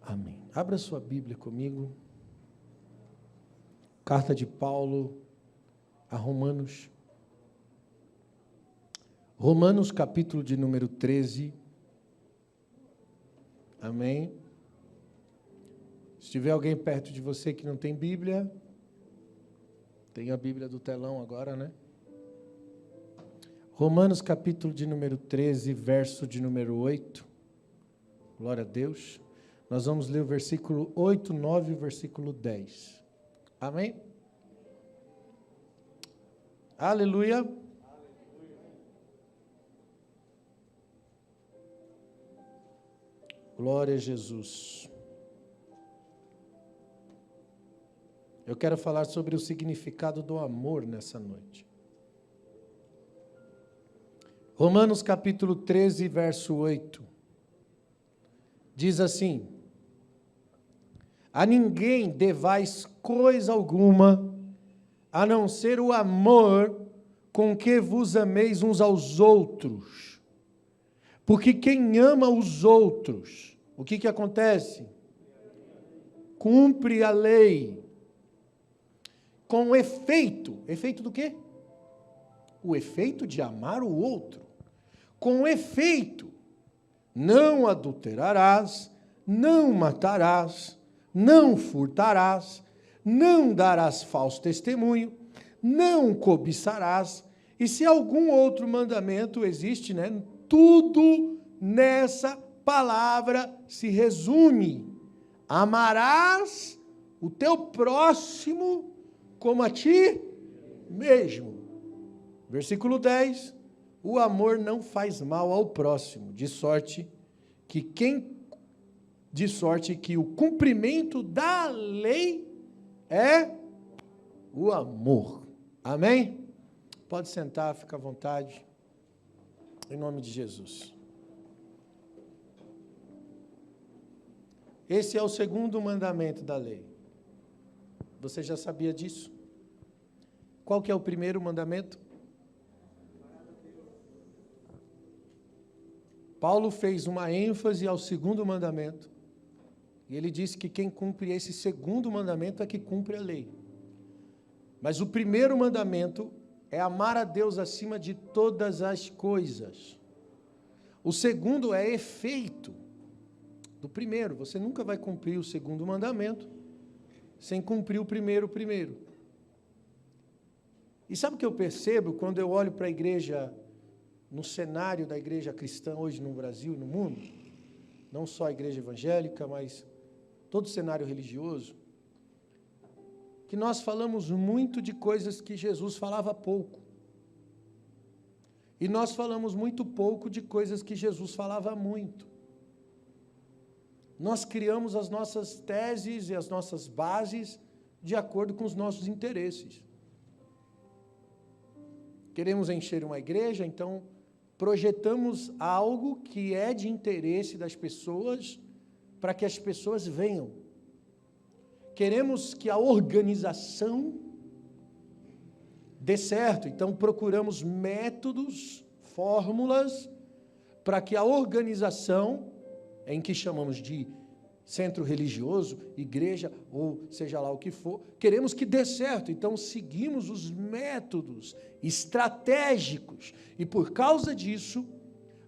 Amém. Abra sua Bíblia comigo. Carta de Paulo a Romanos. Romanos, capítulo de número 13. Amém. Se tiver alguém perto de você que não tem Bíblia, tem a Bíblia do telão agora, né? Romanos, capítulo de número 13, verso de número 8. Glória a Deus. Nós vamos ler o versículo 8, 9 e o versículo 10. Amém? Aleluia. Glória a Jesus. Eu quero falar sobre o significado do amor nessa noite. Romanos capítulo 13, verso 8. Diz assim: a ninguém devais coisa alguma, a não ser o amor com que vos ameis uns aos outros. Porque quem ama os outros, o que acontece? Cumpre a lei. Com efeito. Efeito do quê? O efeito de amar o outro. Com efeito. Não adulterarás, não matarás, não furtarás, não darás falso testemunho, não cobiçarás. E se algum outro mandamento existe, né? Tudo nessa palavra se resume. Amarás o teu próximo como a ti mesmo. Versículo 10. O amor não faz mal ao próximo, de sorte que o cumprimento da lei é o amor. Amém? Pode sentar, fica à vontade. Em nome de Jesus. Esse é o segundo mandamento da lei. Você já sabia disso? Qual que é o primeiro mandamento? Paulo fez uma ênfase ao segundo mandamento. E ele disse que quem cumpre esse segundo mandamento é que cumpre a lei. Mas o primeiro mandamento é amar a Deus acima de todas as coisas. O segundo é efeito do primeiro. Você nunca vai cumprir o segundo mandamento sem cumprir o primeiro. E sabe o que eu percebo quando eu olho para a igreja, no cenário da igreja cristã hoje no Brasil e no mundo? Não só a igreja evangélica, mas todo o cenário religioso. Que nós falamos muito de coisas que Jesus falava pouco. E nós falamos muito pouco de coisas que Jesus falava muito. Nós criamos as nossas teses e as nossas bases de acordo com os nossos interesses. Queremos encher uma igreja, então projetamos algo que é de interesse das pessoas para que as pessoas venham. Queremos que a organização dê certo, então procuramos métodos, fórmulas, para que a organização, em que chamamos de centro religioso, igreja, ou seja lá o que for, queremos que dê certo, então seguimos os métodos estratégicos, e por causa disso,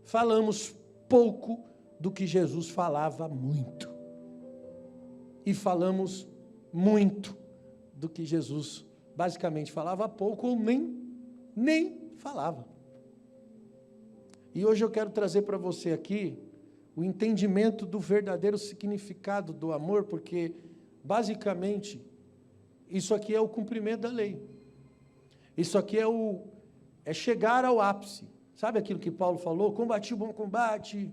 falamos pouco do que Jesus falava muito. E falamos muito do que Jesus basicamente falava pouco ou nem falava. E hoje eu quero trazer para você aqui o entendimento do verdadeiro significado do amor, porque basicamente isso aqui é o cumprimento da lei. Isso aqui é chegar ao ápice. Sabe aquilo que Paulo falou? Combati o bom combate,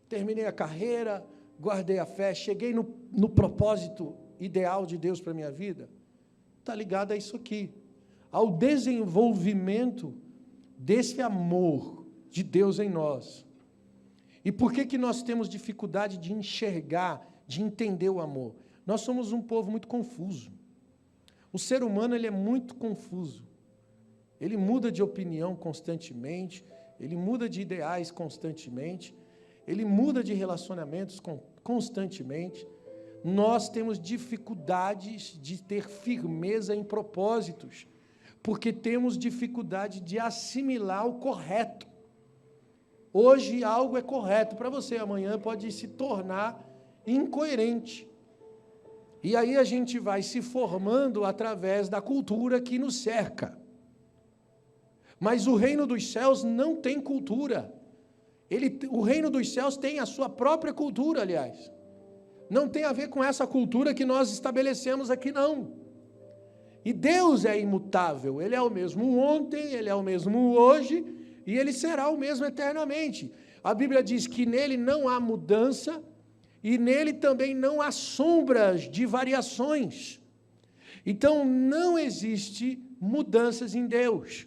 terminei a carreira, guardei a fé, cheguei no propósito ideal de Deus para a minha vida. Está ligado a isso aqui, ao desenvolvimento desse amor de Deus em nós. E por que nós temos dificuldade de enxergar, de entender o amor? Nós somos um povo muito confuso. O ser humano ele é muito confuso. Ele muda de opinião constantemente, ele muda de ideais constantemente. ele muda de relacionamentos constantemente. Nós temos dificuldades de ter firmeza em propósitos, porque temos dificuldade de assimilar o correto. Hoje algo é correto para você, amanhã pode se tornar incoerente. E aí a gente vai se formando através da cultura que nos cerca. Mas o reino dos céus não tem cultura. O reino dos céus tem a sua própria cultura, aliás. Não tem a ver com essa cultura que nós estabelecemos aqui, não. E Deus é imutável. Ele é o mesmo ontem, Ele é o mesmo hoje, e Ele será o mesmo eternamente. A Bíblia diz que nele não há mudança, e nele também não há sombras de variações. Então, não existe mudanças em Deus.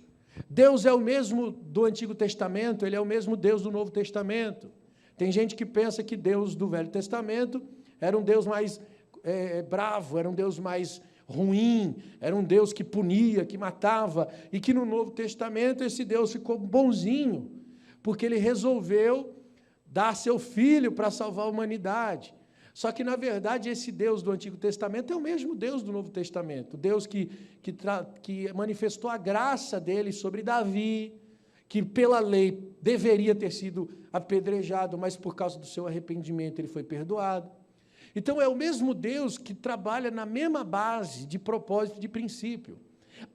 Deus é o mesmo do Antigo Testamento, Ele é o mesmo Deus do Novo Testamento. Tem gente que pensa que Deus do Velho Testamento era um Deus mais bravo, era um Deus mais ruim, era um Deus que punia, que matava, e que no Novo Testamento esse Deus ficou bonzinho, porque Ele resolveu dar seu Filho para salvar a humanidade. Só que, na verdade, esse Deus do Antigo Testamento é o mesmo Deus do Novo Testamento. Deus que manifestou a graça dele sobre Davi, que pela lei deveria ter sido apedrejado, mas por causa do seu arrependimento ele foi perdoado. Então, é o mesmo Deus que trabalha na mesma base de propósito e de princípio.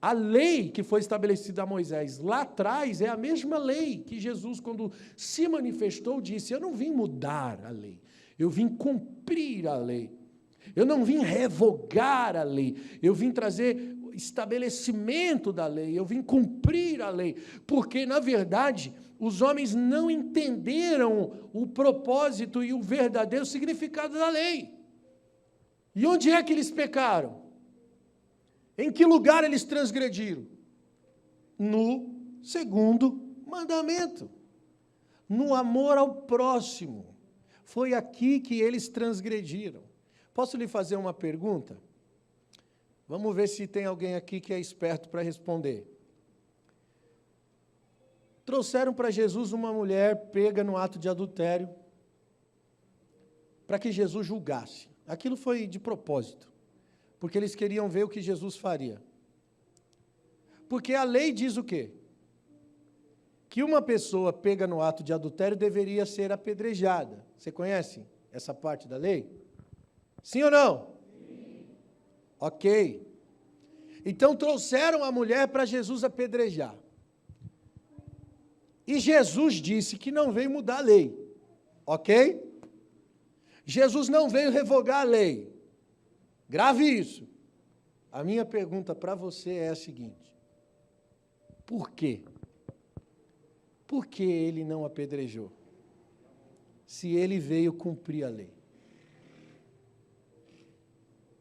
A lei que foi estabelecida a Moisés lá atrás é a mesma lei que Jesus, quando se manifestou, disse: eu não vim mudar a lei, eu vim cumprir a lei. Eu não vim revogar a lei, eu vim trazer estabelecimento da lei, eu vim cumprir a lei, porque, na verdade, os homens não entenderam o propósito e o verdadeiro significado da lei. E onde é que eles pecaram? Em que lugar eles transgrediram? No segundo mandamento, no amor ao próximo. Foi aqui que eles transgrediram. Posso lhe fazer uma pergunta? Vamos ver se tem alguém aqui que é esperto para responder. Trouxeram para Jesus uma mulher pega no ato de adultério, para que Jesus julgasse. Aquilo foi de propósito, porque eles queriam ver o que Jesus faria. Porque a lei diz o quê? Que uma pessoa pega no ato de adultério deveria ser apedrejada. Você conhece essa parte da lei? Sim ou não? Sim. Ok. Então trouxeram a mulher para Jesus apedrejar. E Jesus disse que não veio mudar a lei. Ok? Jesus não veio revogar a lei. Grave isso. A minha pergunta para você é a seguinte: por quê? Por que ele não apedrejou? Se ele veio cumprir a lei.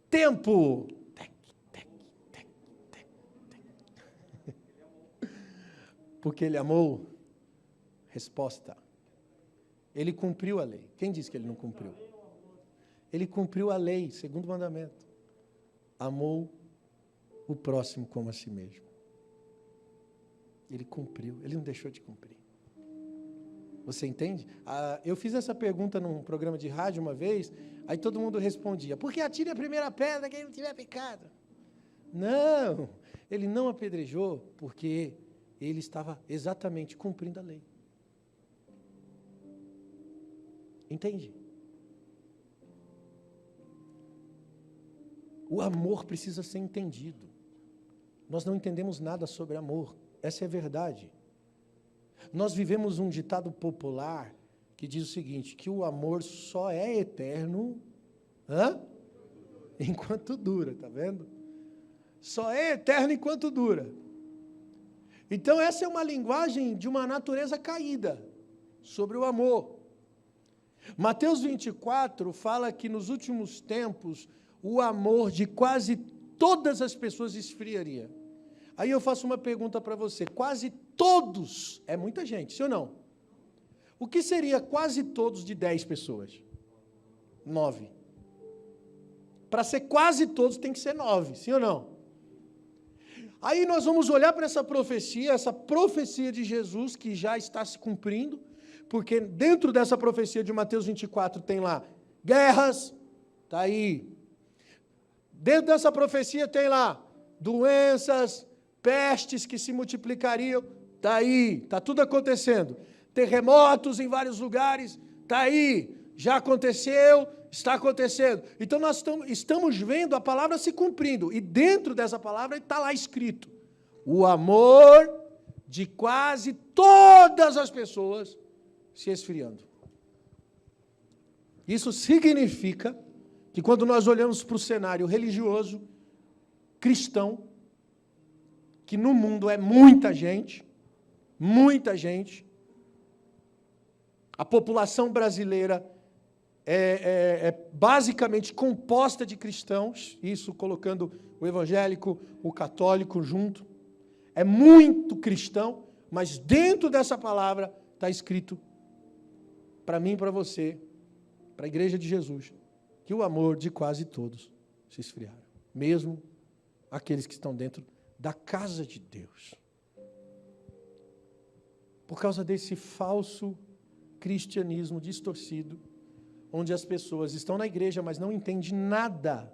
Tempo! Porque ele amou? Resposta: ele cumpriu a lei. Quem disse que ele não cumpriu? Ele cumpriu a lei, segundo mandamento. Amou o próximo como a si mesmo. Ele cumpriu, ele não deixou de cumprir. Você entende? Eu fiz essa pergunta num programa de rádio uma vez, aí todo mundo respondia: porque atire a primeira pedra quem não tiver pecado. Não, ele não apedrejou porque ele estava exatamente cumprindo a lei. Entende? O amor precisa ser entendido. Nós não entendemos nada sobre amor. Essa é a verdade. Nós vivemos um ditado popular que diz o seguinte, que o amor só é eterno enquanto dura, tá vendo? Só é eterno enquanto dura. Então essa é uma linguagem de uma natureza caída sobre o amor. Mateus 24 fala que nos últimos tempos o amor de quase todas as pessoas esfriaria. Aí eu faço uma pergunta para você: quase todos é muita gente, sim ou não? O que seria quase todos de 10 pessoas? 9. Para ser quase todos tem que ser 9, sim ou não? Aí nós vamos olhar para essa profecia de Jesus que já está se cumprindo, Porque dentro dessa profecia de Mateus 24 tem lá guerras, está aí. Dentro dessa profecia tem lá doenças, pestes que se multiplicariam, está aí, está tudo acontecendo. Terremotos em vários lugares, está aí, já aconteceu, está acontecendo. Então nós estamos vendo a palavra se cumprindo, e dentro dessa palavra está lá escrito: o amor de quase todas as pessoas se esfriando. Isso significa que quando nós olhamos para o cenário religioso, cristão, que no mundo é muita gente, a população brasileira é basicamente composta de cristãos, isso colocando o evangélico, o católico junto, é muito cristão, mas dentro dessa palavra está escrito para mim e para você, para a igreja de Jesus, que o amor de quase todos se esfriaram, mesmo aqueles que estão dentro da casa de Deus. Por causa desse falso cristianismo distorcido, onde as pessoas estão na igreja, mas não entendem nada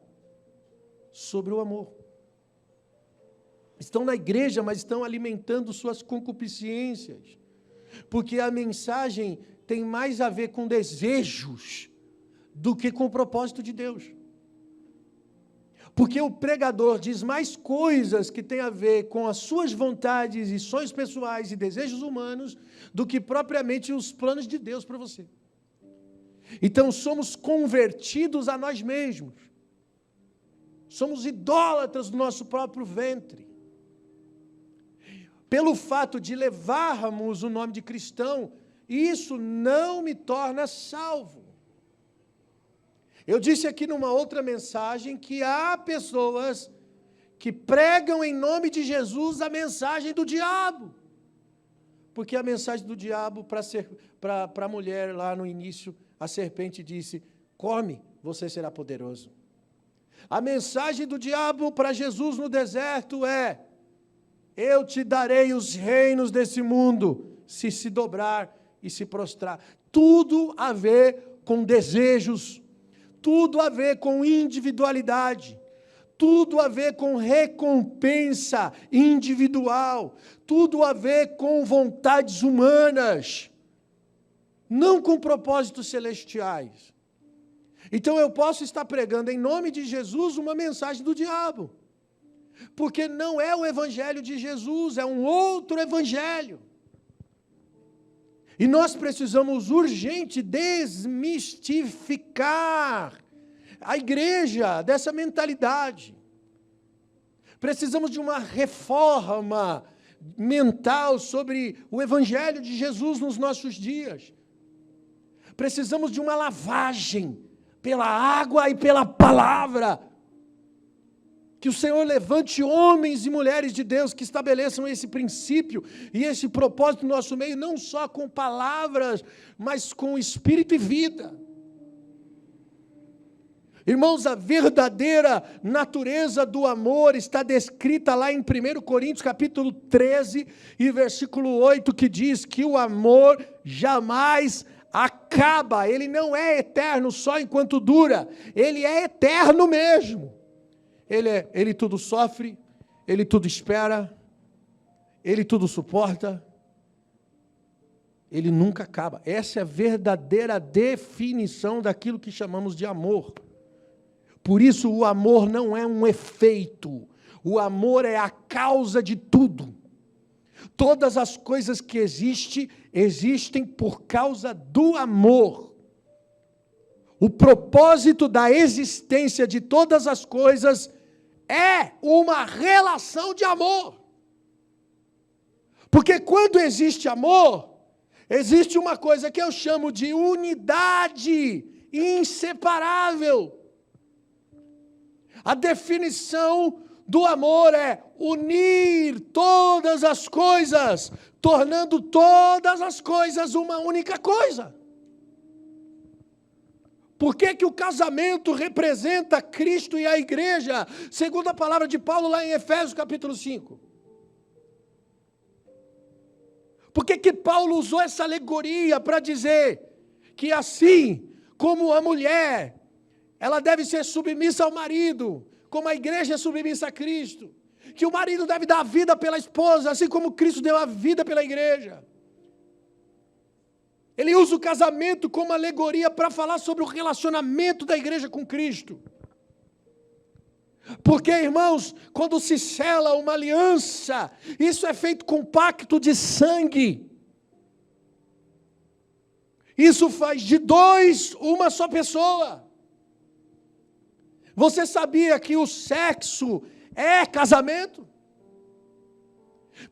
sobre o amor. Estão na igreja, mas estão alimentando suas concupiscências, porque a mensagem tem mais a ver com desejos do que com o propósito de Deus. Porque o pregador diz mais coisas que têm a ver com as suas vontades e sonhos pessoais e desejos humanos do que propriamente os planos de Deus para você. Então somos convertidos a nós mesmos. Somos idólatras do nosso próprio ventre. Pelo fato de levarmos o nome de cristão, isso não me torna salvo. Eu disse aqui numa outra mensagem que há pessoas que pregam em nome de Jesus a mensagem do diabo. Porque a mensagem do diabo para a mulher lá no início, a serpente disse: come, você será poderoso. A mensagem do diabo para Jesus no deserto é: eu te darei os reinos desse mundo, se dobrar e se prostrar. Tudo a ver com desejos, tudo a ver com individualidade, tudo a ver com recompensa individual, tudo a ver com vontades humanas, não com propósitos celestiais. Então eu posso estar pregando em nome de Jesus uma mensagem do diabo, porque não é o evangelho de Jesus, é um outro evangelho. E nós precisamos urgente desmistificar a igreja dessa mentalidade. Precisamos de uma reforma mental sobre o evangelho de Jesus nos nossos dias. Precisamos de uma lavagem pela água e pela palavra. Que o Senhor levante homens e mulheres de Deus que estabeleçam esse princípio e esse propósito no nosso meio, não só com palavras, mas com espírito e vida. Irmãos, a verdadeira natureza do amor está descrita lá em 1 Coríntios capítulo 13 e versículo 8, que diz que o amor jamais acaba, ele não é eterno só enquanto dura, ele é eterno mesmo. Ele tudo sofre, ele tudo espera, ele tudo suporta, ele nunca acaba. Essa é a verdadeira definição daquilo que chamamos de amor. Por isso o amor não é um efeito, o amor é a causa de tudo. Todas as coisas que existem por causa do amor. O propósito da existência de todas as coisas é uma relação de amor. Porque quando existe amor, existe uma coisa que eu chamo de unidade inseparável. A definição do amor é unir todas as coisas, tornando todas as coisas uma única coisa. Por que o casamento representa Cristo e a igreja, segundo a palavra de Paulo lá em Efésios capítulo 5? Por que Paulo usou essa alegoria para dizer que assim como a mulher, ela deve ser submissa ao marido, como a igreja é submissa a Cristo, que o marido deve dar a vida pela esposa, assim como Cristo deu a vida pela igreja. Ele usa o casamento como alegoria para falar sobre o relacionamento da igreja com Cristo. Porque, irmãos, quando se sela uma aliança, isso é feito com pacto de sangue. Isso faz de dois uma só pessoa. Você sabia que o sexo é casamento?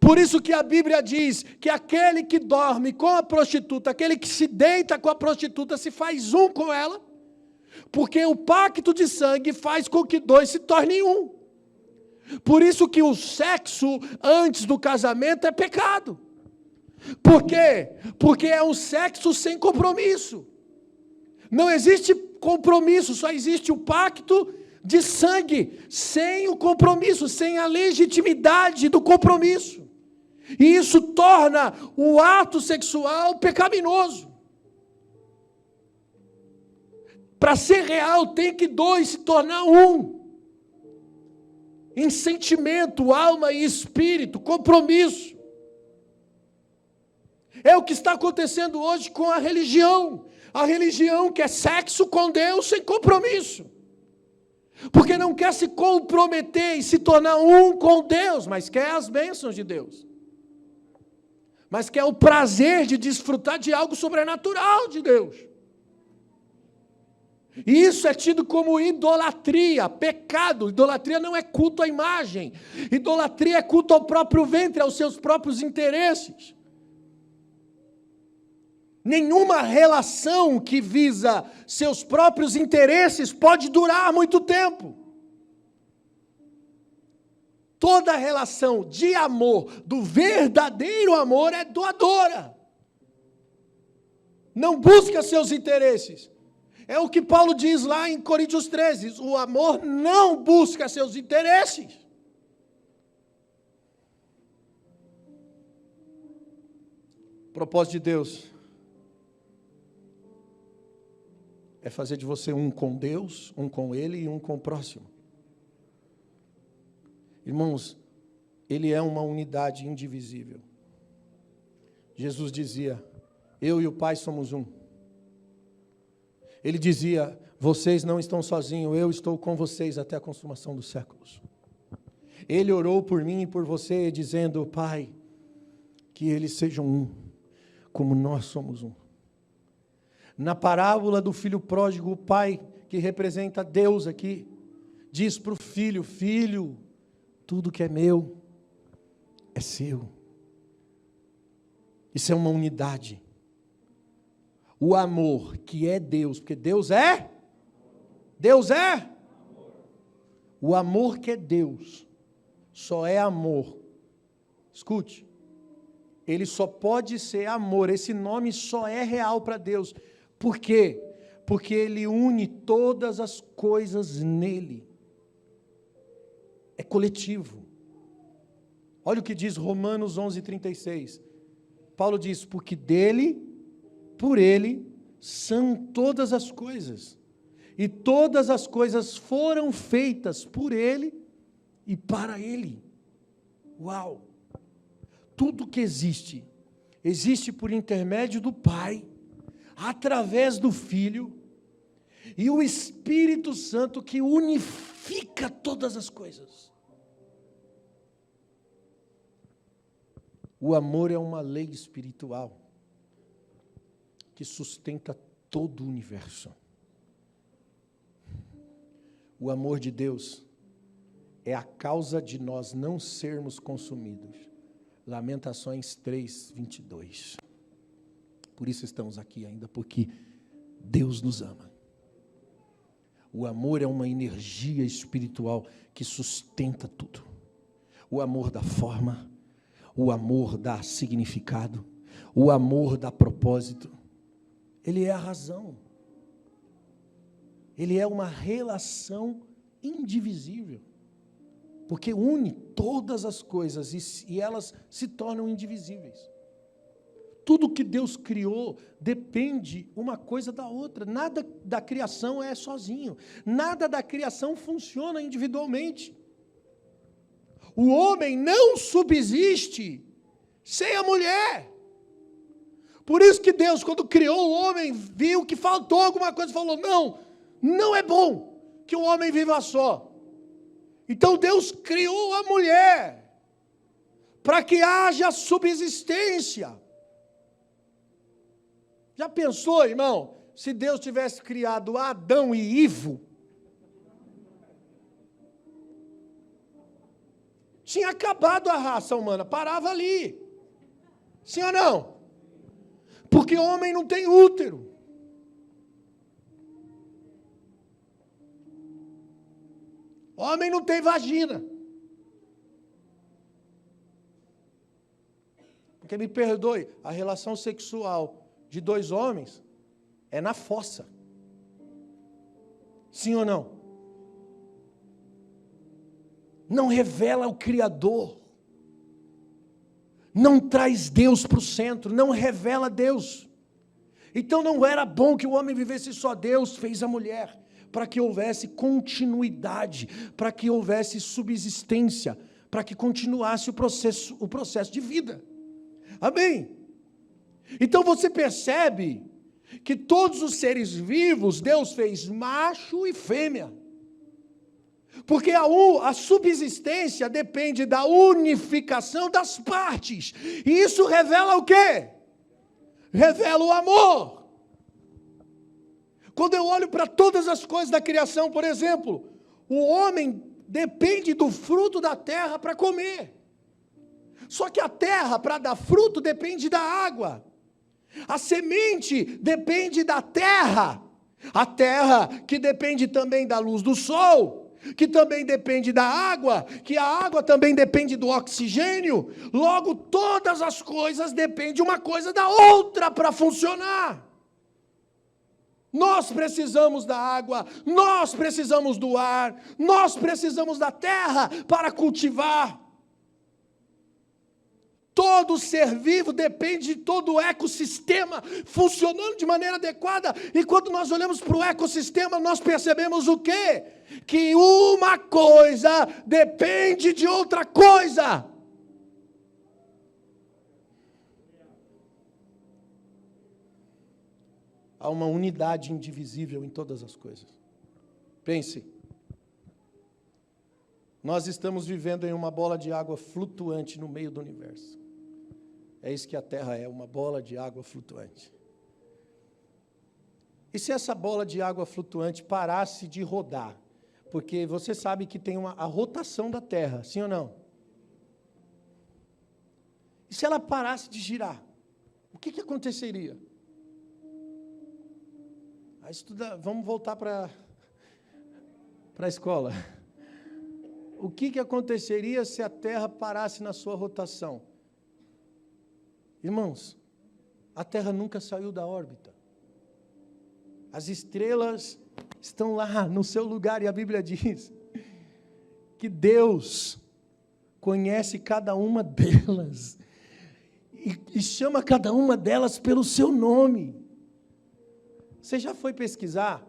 Por isso que a Bíblia diz que aquele que dorme com a prostituta, aquele que se deita com a prostituta, se faz um com ela, porque o pacto de sangue faz com que dois se tornem um. Por isso que o sexo antes do casamento é pecado. Por quê? Porque é um sexo sem compromisso. Não existe compromisso, só existe o pacto de sangue, sem o compromisso, sem a legitimidade do compromisso. E isso torna o ato sexual pecaminoso. Para ser real, tem que dois se tornar um. Em sentimento, alma e espírito, compromisso. É o que está acontecendo hoje com a religião. A religião quer sexo com Deus sem compromisso. Porque não quer se comprometer e se tornar um com Deus, mas quer as bênçãos de Deus. Mas quer o prazer de desfrutar de algo sobrenatural de Deus. E isso é tido como idolatria, pecado. Idolatria não é culto à imagem. Idolatria é culto ao próprio ventre, aos seus próprios interesses. Nenhuma relação que visa seus próprios interesses pode durar muito tempo. Toda relação de amor, do verdadeiro amor, é doadora. Não busca seus interesses. É o que Paulo diz lá em Coríntios 13. O amor não busca seus interesses. O propósito de Deus é fazer de você um com Deus, um com Ele e um com o próximo. Irmãos, Ele é uma unidade indivisível. Jesus dizia, eu e o Pai somos um. Ele dizia, vocês não estão sozinhos, eu estou com vocês até a consumação dos séculos. Ele orou por mim e por você, dizendo, Pai, que eles sejam um, como nós somos um. Na parábola do filho pródigo, o pai, que representa Deus aqui, diz para o filho, filho, tudo que é meu é seu. Isso é uma unidade. O amor que é Deus, porque Deus é? O amor que é Deus, só é amor. Escute, ele só pode ser amor, esse nome só é real para Deus. Por quê? Porque Ele une todas as coisas nele. É coletivo. Olha o que diz Romanos 11:36. Paulo diz, porque dele, por ele, são todas as coisas. E todas as coisas foram feitas por ele e para ele. Uau! Tudo que existe, existe por intermédio do Pai, através do Filho, e o Espírito Santo que unifica todas as coisas. O amor é uma lei espiritual que sustenta todo o universo. O amor de Deus é a causa de nós não sermos consumidos. Lamentações 3:22. Por isso estamos aqui ainda, porque Deus nos ama. O amor é uma energia espiritual que sustenta tudo. O amor dá forma, o amor dá significado, o amor dá propósito. Ele é a razão. Ele é uma relação indivisível, porque une todas as coisas e elas se tornam indivisíveis. Tudo que Deus criou depende uma coisa da outra. Nada da criação é sozinho. Nada da criação funciona individualmente. O homem não subsiste sem a mulher. Por isso que Deus, quando criou o homem, viu que faltou alguma coisa e falou, não é bom que o homem viva só. Então Deus criou a mulher para que haja subsistência. Já pensou, irmão, se Deus tivesse criado Adão e Ivo? Tinha acabado a raça humana, parava ali. Sim ou não? Porque o homem não tem útero. Homem não tem vagina. Porque me perdoe, a relação sexual de dois homens é na fossa. Sim ou não? Não revela o Criador. Não traz Deus para o centro, não revela Deus. Então não era bom que o homem vivesse só. Deus fez a mulher para que houvesse continuidade, para que houvesse subsistência, para que continuasse o processo de vida. Amém? Então você percebe que todos os seres vivos, Deus fez macho e fêmea. Porque a subsistência depende da unificação das partes. E isso revela o quê? Revela o amor. Quando eu olho para todas as coisas da criação, por exemplo, o homem depende do fruto da terra para comer. Só que a terra, para dar fruto, depende da água. A semente depende da terra. A terra que depende também da luz do sol, que também depende da água, que a água também depende do oxigênio. Logo, todas as coisas dependem uma coisa da outra para funcionar. Nós precisamos da água, nós precisamos do ar, nós precisamos da terra para cultivar. Todo ser vivo depende de todo o ecossistema funcionando de maneira adequada. E quando nós olhamos para o ecossistema, nós percebemos o quê? Que uma coisa depende de outra coisa. Há uma unidade indivisível em todas as coisas. Pense. Nós estamos vivendo em uma bola de água flutuante no meio do universo. É isso que a Terra é, uma bola de água flutuante. E se essa bola de água flutuante parasse de rodar? Porque você sabe que tem a rotação da Terra, sim ou não? E se ela parasse de girar? O que aconteceria? Vamos voltar para a escola. O que aconteceria se a Terra parasse na sua rotação? Irmãos, a Terra nunca saiu da órbita. As estrelas estão lá no seu lugar, e a Bíblia diz que Deus conhece cada uma delas e chama cada uma delas pelo seu nome. Você já foi pesquisar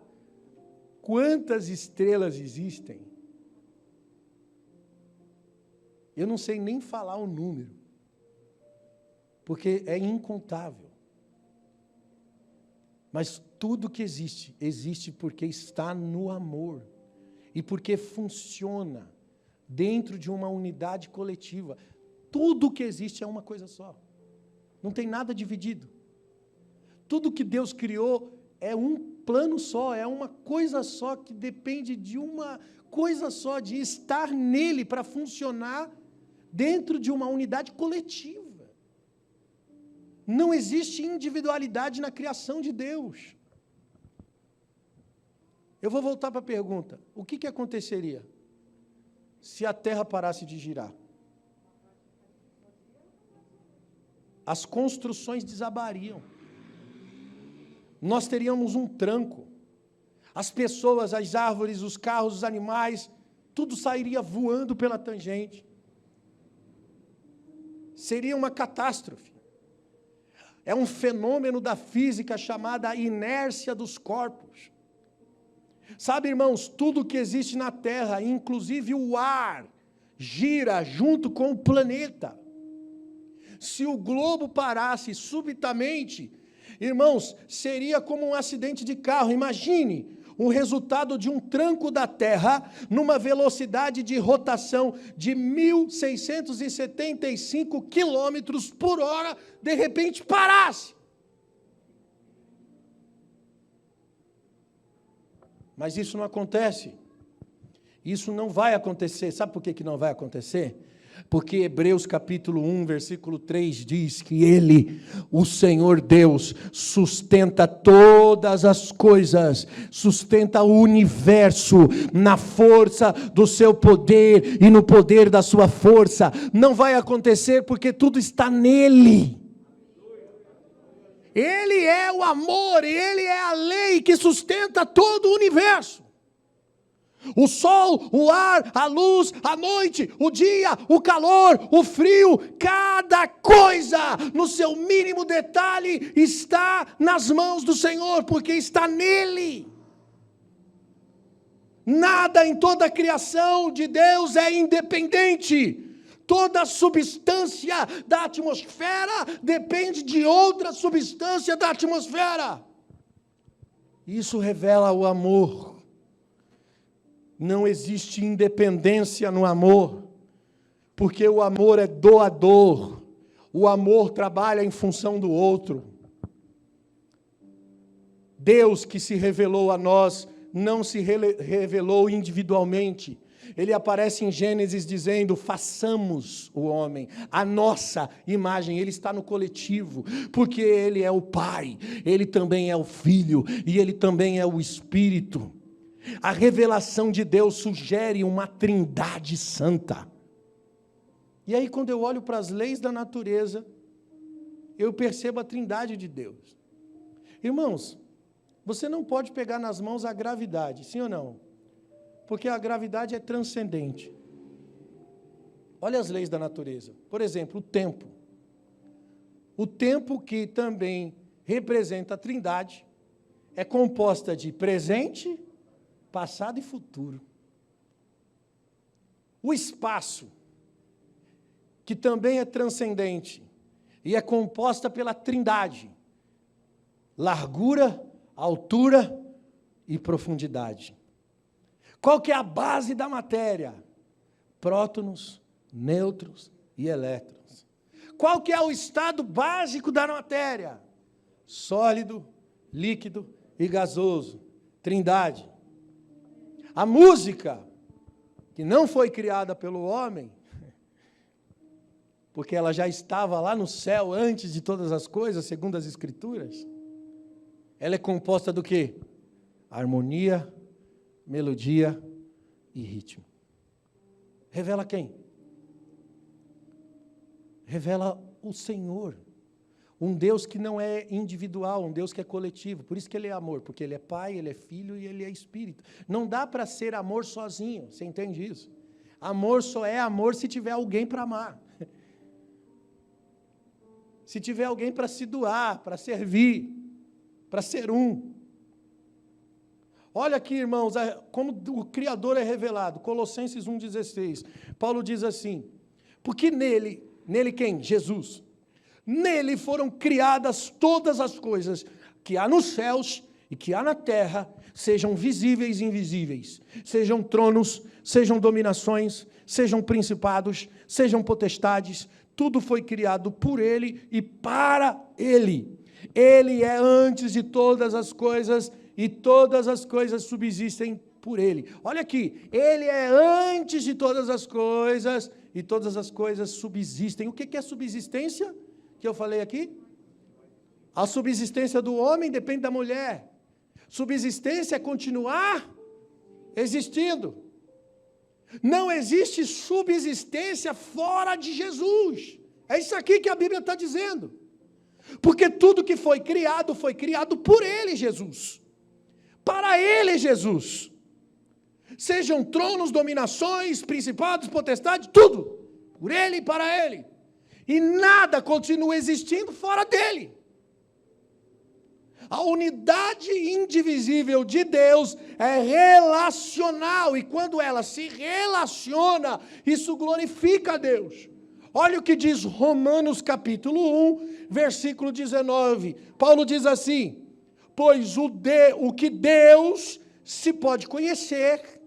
quantas estrelas existem? Eu não sei nem falar o número, porque é incontável. Mas tudo que existe, existe porque está no amor e porque funciona dentro de uma unidade coletiva. Tudo que existe é uma coisa só. Não tem nada dividido. Tudo que Deus criou é um plano só, é uma coisa só que depende de uma coisa só, de estar nele para funcionar dentro de uma unidade coletiva. Não existe individualidade na criação de Deus. Eu vou voltar para a pergunta. O que aconteceria se a Terra parasse de girar? As construções desabariam. Nós teríamos um tranco. As pessoas, as árvores, os carros, os animais, tudo sairia voando pela tangente. Seria uma catástrofe. é um fenômeno da física chamada inércia dos corpos. Sabe, irmãos, tudo que existe na Terra, inclusive o ar, gira junto com o planeta. Se o globo parasse subitamente, irmãos, seria como um acidente de carro. Imagine o resultado de um tranco da Terra numa velocidade de rotação de 1.675 quilômetros por hora, de repente parasse. Mas isso não acontece. Isso não vai acontecer. Sabe por que não vai acontecer? Porque Hebreus capítulo 1, versículo 3 diz que Ele, o Senhor Deus, sustenta todas as coisas, sustenta o universo na força do seu poder e no poder da sua força. Não vai acontecer porque tudo está nele. Ele é o amor, Ele é a lei que sustenta todo o universo. O sol, o ar, a luz, a noite, o dia, o calor, o frio, cada coisa, no seu mínimo detalhe, está nas mãos do Senhor, porque está nele. Nada em toda a criação de Deus é independente. Toda a substância da atmosfera depende de outra substância da atmosfera. Isso revela o amor. Não existe independência no amor, porque o amor é doador, o amor trabalha em função do outro. Deus que se revelou a nós, não se revelou individualmente. Ele aparece em Gênesis dizendo, façamos o homem, a nossa imagem. Ele está no coletivo, porque Ele é o Pai, Ele também é o Filho, e Ele também é o Espírito. A revelação de Deus sugere uma trindade santa. E aí, quando eu olho para as leis da natureza, eu percebo a trindade de Deus. Irmãos, você não pode pegar nas mãos a gravidade, sim ou não? Porque a gravidade é transcendente. Olha as leis da natureza. Por exemplo, o tempo. O tempo, que também representa a trindade, é composta de presente, passado e futuro. O espaço, que também é transcendente, e é composta pela trindade, largura, altura e profundidade. Qual que é a base da matéria? Prótons, nêutrons e elétrons. Qual que é o estado básico da matéria? Sólido, líquido e gasoso. Trindade. A música, que não foi criada pelo homem, porque ela já estava lá no céu antes de todas as coisas, segundo as Escrituras, ela é composta do quê? Harmonia, melodia e ritmo. Revela quem? Revela o Senhor. Um Deus que não é individual, um Deus que é coletivo. Por isso que Ele é amor, porque Ele é Pai, Ele é Filho e Ele é Espírito. Não dá para ser amor sozinho, você entende isso? Amor só é amor se tiver alguém para amar. Se tiver alguém para se doar, para servir, para ser um. Olha aqui, irmãos, como o Criador é revelado. Colossenses 1,16. Paulo diz assim, porque nele quem? Jesus. Nele foram criadas todas as coisas que há nos céus e que há na terra, sejam visíveis e invisíveis, sejam tronos, sejam dominações, sejam principados, sejam potestades, tudo foi criado por Ele e para Ele. Ele é antes de todas as coisas e todas as coisas subsistem por Ele. Olha aqui, Ele é antes de todas as coisas e todas as coisas subsistem. O que é subsistência? Que eu falei aqui? A subsistência do homem depende da mulher. Subsistência é continuar existindo. Não existe subsistência fora de Jesus. É isso aqui que a Bíblia está dizendo. Porque tudo que foi criado por Ele, Jesus. Para Ele, Jesus. Sejam tronos, dominações, principados, potestades, tudo. Por Ele e para Ele. E nada continua existindo fora dEle. A unidade indivisível de Deus é relacional, e quando ela se relaciona, isso glorifica a Deus. Olha o que diz Romanos capítulo 1, versículo 19. Paulo diz assim: pois o que Deus se pode conhecer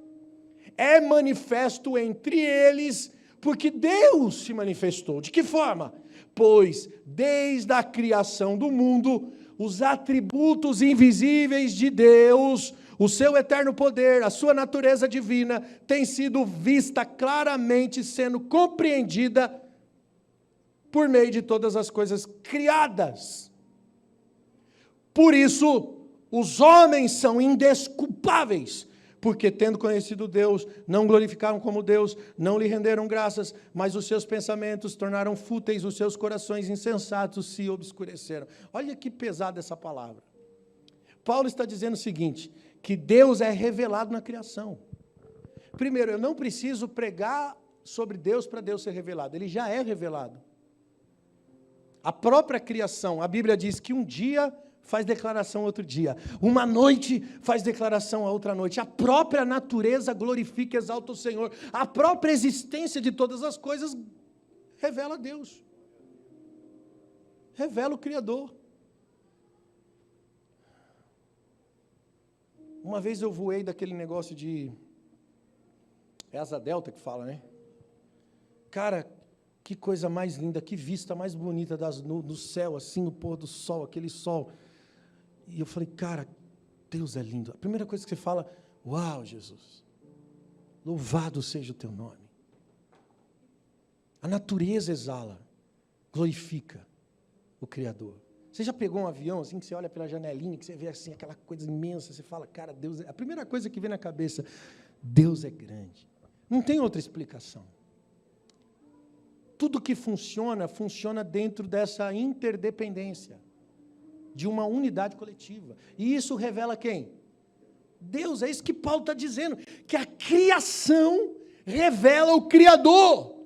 é manifesto entre eles, porque Deus se manifestou. De que forma? Pois desde a criação do mundo, os atributos invisíveis de Deus, o seu eterno poder, a sua natureza divina, tem sido vista claramente, sendo compreendida por meio de todas as coisas criadas. Por isso, os homens são indesculpáveis, porque tendo conhecido Deus, não glorificaram como Deus, não lhe renderam graças, mas os seus pensamentos tornaram fúteis, os seus corações insensatos se obscureceram. Olha que pesada essa palavra. Paulo está dizendo o seguinte, que Deus é revelado na criação. Primeiro, eu não preciso pregar sobre Deus para Deus ser revelado, ele já é revelado. A própria criação, a Bíblia diz que um dia faz declaração outro dia, uma noite faz declaração a outra noite, a própria natureza glorifica e exalta o Senhor, a própria existência de todas as coisas revela Deus, revela o Criador. Uma vez eu voei daquele negócio de, é asa delta que fala, né? Cara, que coisa mais linda, que vista mais bonita do céu, assim, o pôr do sol, aquele sol. E eu falei, cara, Deus é lindo. A primeira coisa que você fala, uau, Jesus, louvado seja o teu nome. A natureza exala, glorifica o Criador. Você já pegou um avião, assim, que você olha pela janelinha, que você vê, assim, aquela coisa imensa, você fala, cara, Deus é... A primeira coisa que vem na cabeça, Deus é grande. Não tem outra explicação. Tudo que funciona, funciona dentro dessa interdependência, de uma unidade coletiva. E isso revela quem? Deus, é isso que Paulo está dizendo, que a criação revela o Criador,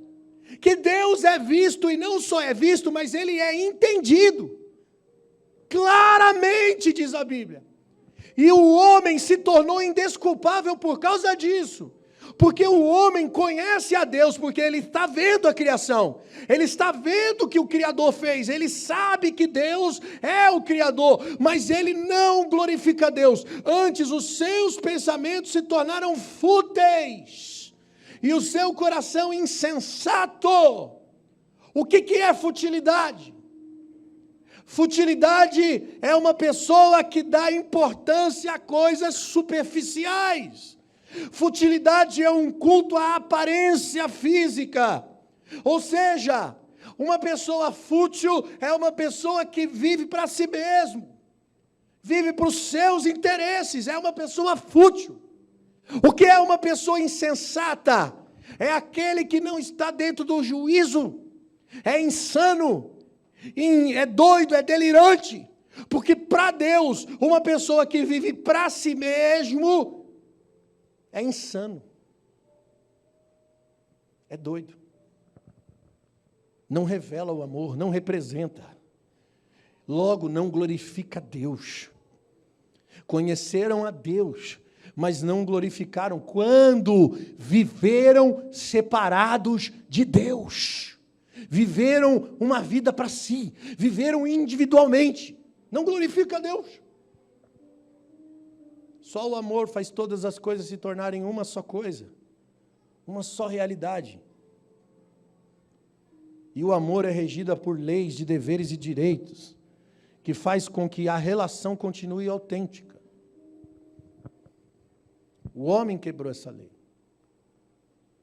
que Deus é visto, e não só é visto, mas Ele é entendido, claramente, diz a Bíblia. E o homem se tornou indesculpável por causa disso. Porque o homem conhece a Deus, porque ele está vendo a criação, ele está vendo o que o Criador fez, ele sabe que Deus é o Criador, mas ele não glorifica a Deus, antes os seus pensamentos se tornaram fúteis, e o seu coração insensato. O que é futilidade? Futilidade é uma pessoa que dá importância a coisas superficiais. Futilidade é um culto à aparência física, ou seja, uma pessoa fútil é uma pessoa que vive para si mesmo, vive para os seus interesses, é uma pessoa fútil. O que é uma pessoa insensata? É aquele que não está dentro do juízo, é insano, é doido, é delirante, porque para Deus, uma pessoa que vive para si mesmo é insano, é doido, não revela o amor, não representa, logo não glorifica a Deus. Conheceram a Deus, mas não glorificaram quando viveram separados de Deus, viveram uma vida para si, viveram individualmente, não glorifica a Deus. Só o amor faz todas as coisas se tornarem uma só coisa, uma só realidade. E o amor é regida por leis de deveres e direitos, que faz com que a relação continue autêntica. O homem quebrou essa lei.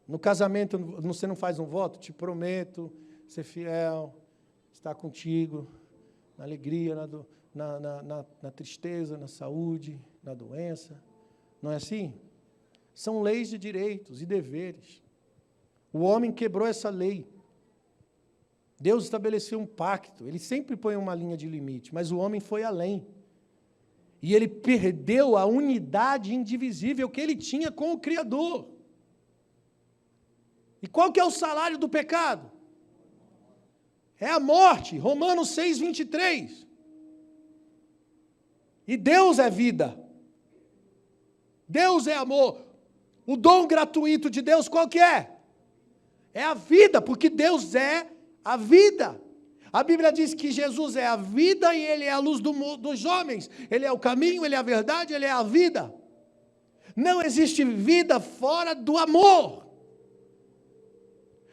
No casamento, você não faz um voto? Te prometo ser fiel, estar contigo, na alegria, na tristeza, na saúde, na doença. Não é assim? São leis de direitos e deveres. O homem quebrou essa lei. Deus estabeleceu um pacto. Ele sempre põe uma linha de limite, mas o homem foi além. E ele perdeu a unidade indivisível que ele tinha com o Criador. E qual que é o salário do pecado? É a morte. Romanos 6, 23. E Deus é vida. Deus é amor. O dom gratuito de Deus qual que é? É a vida, porque Deus é a vida. A Bíblia diz que Jesus é a vida e Ele é a luz dos homens. Ele é o caminho, Ele é a verdade, Ele é a vida. Não existe vida fora do amor.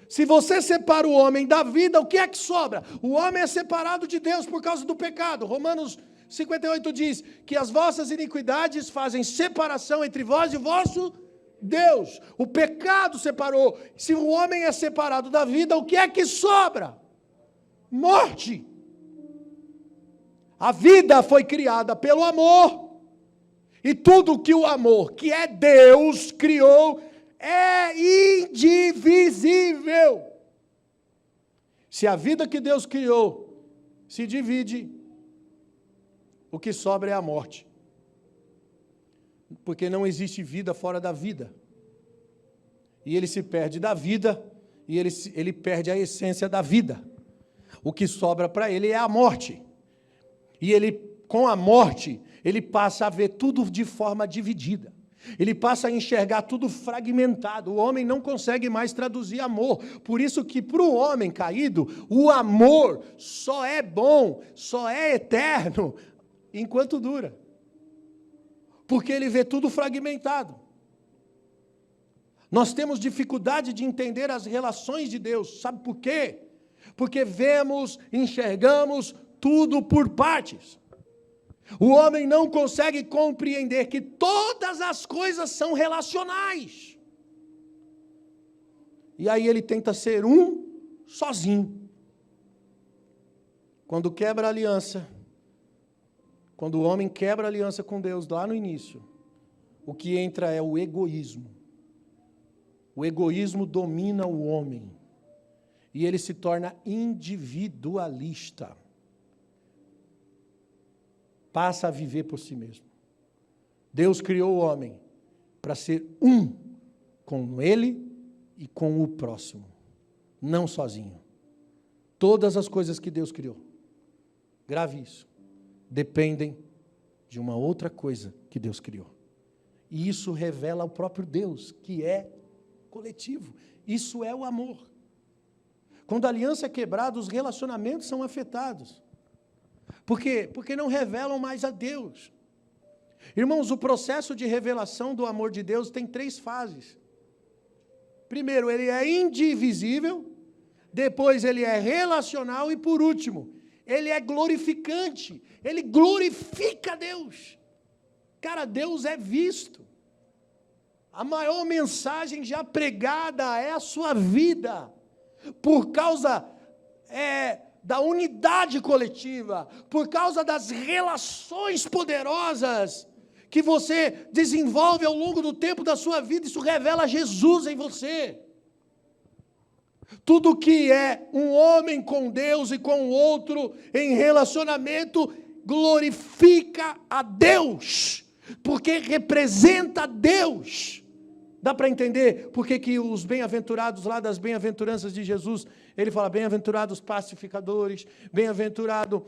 Se você separa o homem da vida, o que é que sobra? O homem é separado de Deus por causa do pecado. Romanos 58 diz que as vossas iniquidades fazem separação entre vós e o vosso Deus. O pecado separou. Se o homem é separado da vida, o que é que sobra? Morte. A vida foi criada pelo amor. E tudo que o amor, que é Deus, criou, é indivisível. Se a vida que Deus criou se divide, o que sobra é a morte. Porque não existe vida fora da vida. E ele se perde da vida, e ele perde a essência da vida. O que sobra para ele é a morte. E ele, com a morte, ele passa a ver tudo de forma dividida. Ele passa a enxergar tudo fragmentado. O homem não consegue mais traduzir amor. Por isso que para o homem caído, o amor só é bom, só é eterno, enquanto dura. Porque ele vê tudo fragmentado. Nós temos dificuldade de entender as relações de Deus. Sabe por quê? Porque vemos, enxergamos tudo por partes. O homem não consegue compreender que todas as coisas são relacionais. E aí ele tenta ser um sozinho. Quando quebra a aliança, quando o homem quebra a aliança com Deus lá no início, o que entra é o egoísmo. O egoísmo domina o homem. E ele se torna individualista. Passa a viver por si mesmo. Deus criou o homem para ser um com ele e com o próximo, não sozinho. Todas as coisas que Deus criou, grave isso, dependem de uma outra coisa que Deus criou. E isso revela o próprio Deus, que é coletivo. Isso é o amor. Quando a aliança é quebrada, os relacionamentos são afetados. Por quê? Porque não revelam mais a Deus. Irmãos, o processo de revelação do amor de Deus tem 3 fases. Primeiro, ele é indivisível. Depois, ele é relacional. E por último, ele é glorificante. Ele glorifica a Deus. Cara, Deus é visto. A maior mensagem já pregada é a sua vida. Por causa da unidade coletiva, por causa das relações poderosas que você desenvolve ao longo do tempo da sua vida, isso revela Jesus em você. Tudo que é um homem com Deus e com o outro em relacionamento glorifica a Deus, porque representa Deus. Dá para entender por que os bem-aventurados lá das bem-aventuranças de Jesus, ele fala, bem-aventurados pacificadores, bem-aventurado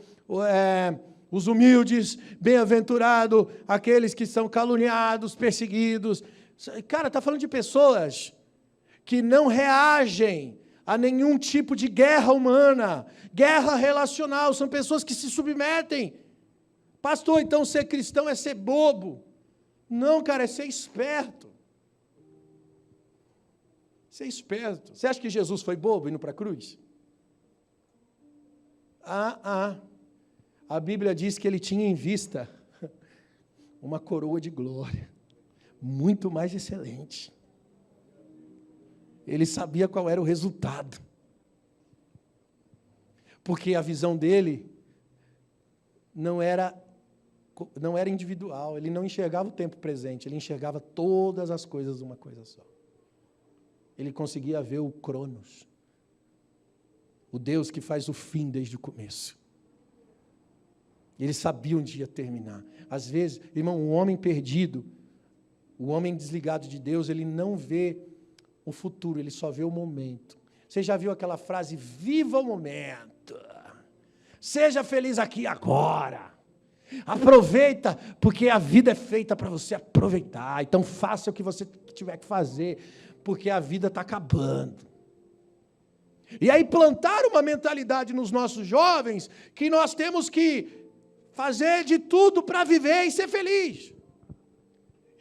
os humildes, bem-aventurado aqueles que são caluniados, perseguidos. Cara, está falando de pessoas que não reagem a nenhum tipo de guerra humana, guerra relacional, são pessoas que se submetem. Pastor, então ser cristão é ser bobo. Não, cara, é ser esperto. Ser esperto. Você acha que Jesus foi bobo indo para a cruz? A Bíblia diz que ele tinha em vista uma coroa de glória, muito mais excelente. Ele sabia qual era o resultado. Porque a visão dele não era individual, ele não enxergava o tempo presente, ele enxergava todas as coisas de uma coisa só. Ele conseguia ver o Cronos, o Deus que faz o fim desde o começo. Ele sabia onde ia terminar. Às vezes, irmão, um homem perdido, o homem desligado de Deus, ele não vê o futuro, ele só vê o momento. Você já viu aquela frase, viva o momento, seja feliz aqui e agora. Aproveita, porque a vida é feita para você aproveitar. Então faça o que você tiver que fazer, porque a vida está acabando. E aí plantar uma mentalidade nos nossos jovens que nós temos que fazer de tudo para viver e ser feliz.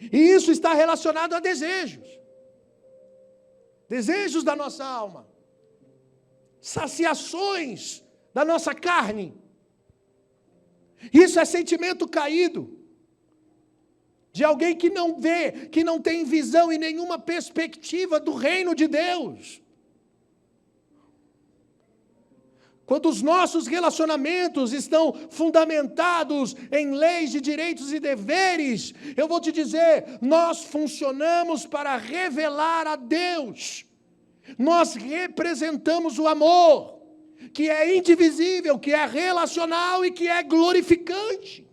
E isso está relacionado a desejos. Desejos da nossa alma. Saciações da nossa carne. Isso é sentimento caído. De alguém que não vê, que não tem visão e nenhuma perspectiva do reino de Deus. Quando os nossos relacionamentos estão fundamentados em leis de direitos e deveres, eu vou te dizer, nós funcionamos para revelar a Deus. Nós representamos o amor, que é indivisível, que é relacional e que é glorificante.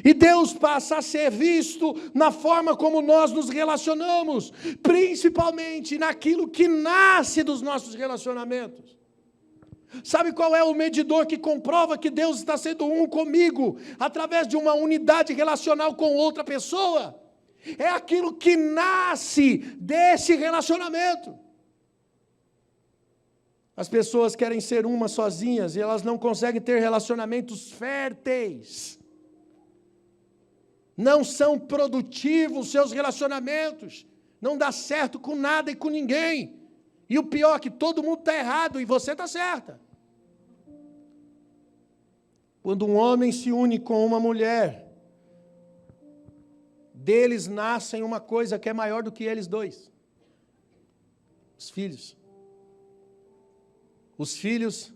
E Deus passa a ser visto na forma como nós nos relacionamos, principalmente naquilo que nasce dos nossos relacionamentos. Sabe qual é o medidor que comprova que Deus está sendo um comigo, através de uma unidade relacional com outra pessoa? É aquilo que nasce desse relacionamento. As pessoas querem ser uma sozinhas e elas não conseguem ter relacionamentos férteis. Não são produtivos seus relacionamentos. Não dá certo com nada e com ninguém. E o pior é que todo mundo está errado e você está certa. Quando um homem se une com uma mulher, deles nascem uma coisa que é maior do que eles dois. Os filhos. Os filhos,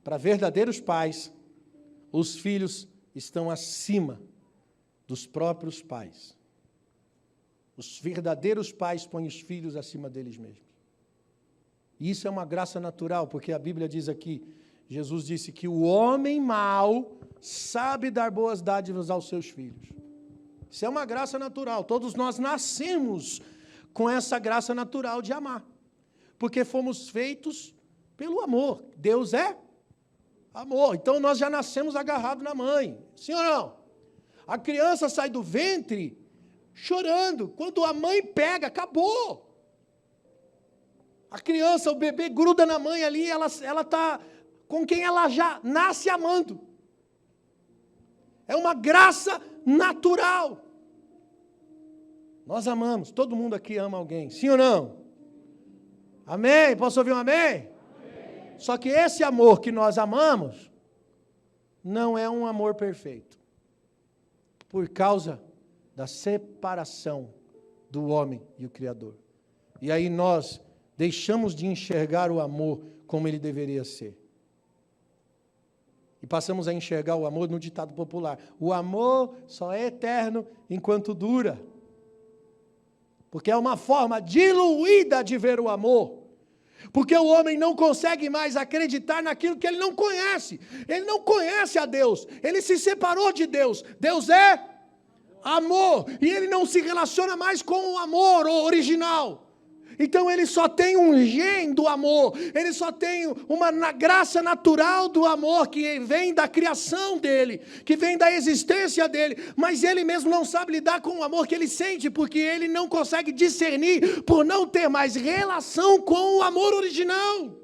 para verdadeiros pais, os filhos estão acima dos próprios pais. Os verdadeiros pais põem os filhos acima deles mesmos. E isso é uma graça natural, porque a Bíblia diz aqui, Jesus disse que o homem mau sabe dar boas dádivas aos seus filhos. Isso é uma graça natural. Todos nós nascemos com essa graça natural de amar. Porque fomos feitos pelo amor. Deus é amor. Então nós já nascemos agarrados na mãe. Sim ou não? A criança sai do ventre chorando. Quando a mãe pega, acabou. A criança, o bebê gruda na mãe ali, ela está com quem ela já nasce amando. É uma graça natural. Nós amamos, todo mundo aqui ama alguém, sim ou não? Amém? Posso ouvir um amém? Amém. Só que esse amor que nós amamos, não é um amor perfeito. Por causa da separação do homem e o Criador. E aí nós deixamos de enxergar o amor como ele deveria ser. E passamos a enxergar o amor no ditado popular. O amor só é eterno enquanto dura. Porque é uma forma diluída de ver o amor. Porque o homem não consegue mais acreditar naquilo que ele não conhece. Ele não conhece a Deus. Ele se separou de Deus. Deus é amor. E ele não se relaciona mais com o amor original. Então ele só tem um gene do amor, ele só tem uma graça natural do amor que vem da criação dele, que vem da existência dele, mas ele mesmo não sabe lidar com o amor que ele sente, porque ele não consegue discernir por não ter mais relação com o amor original.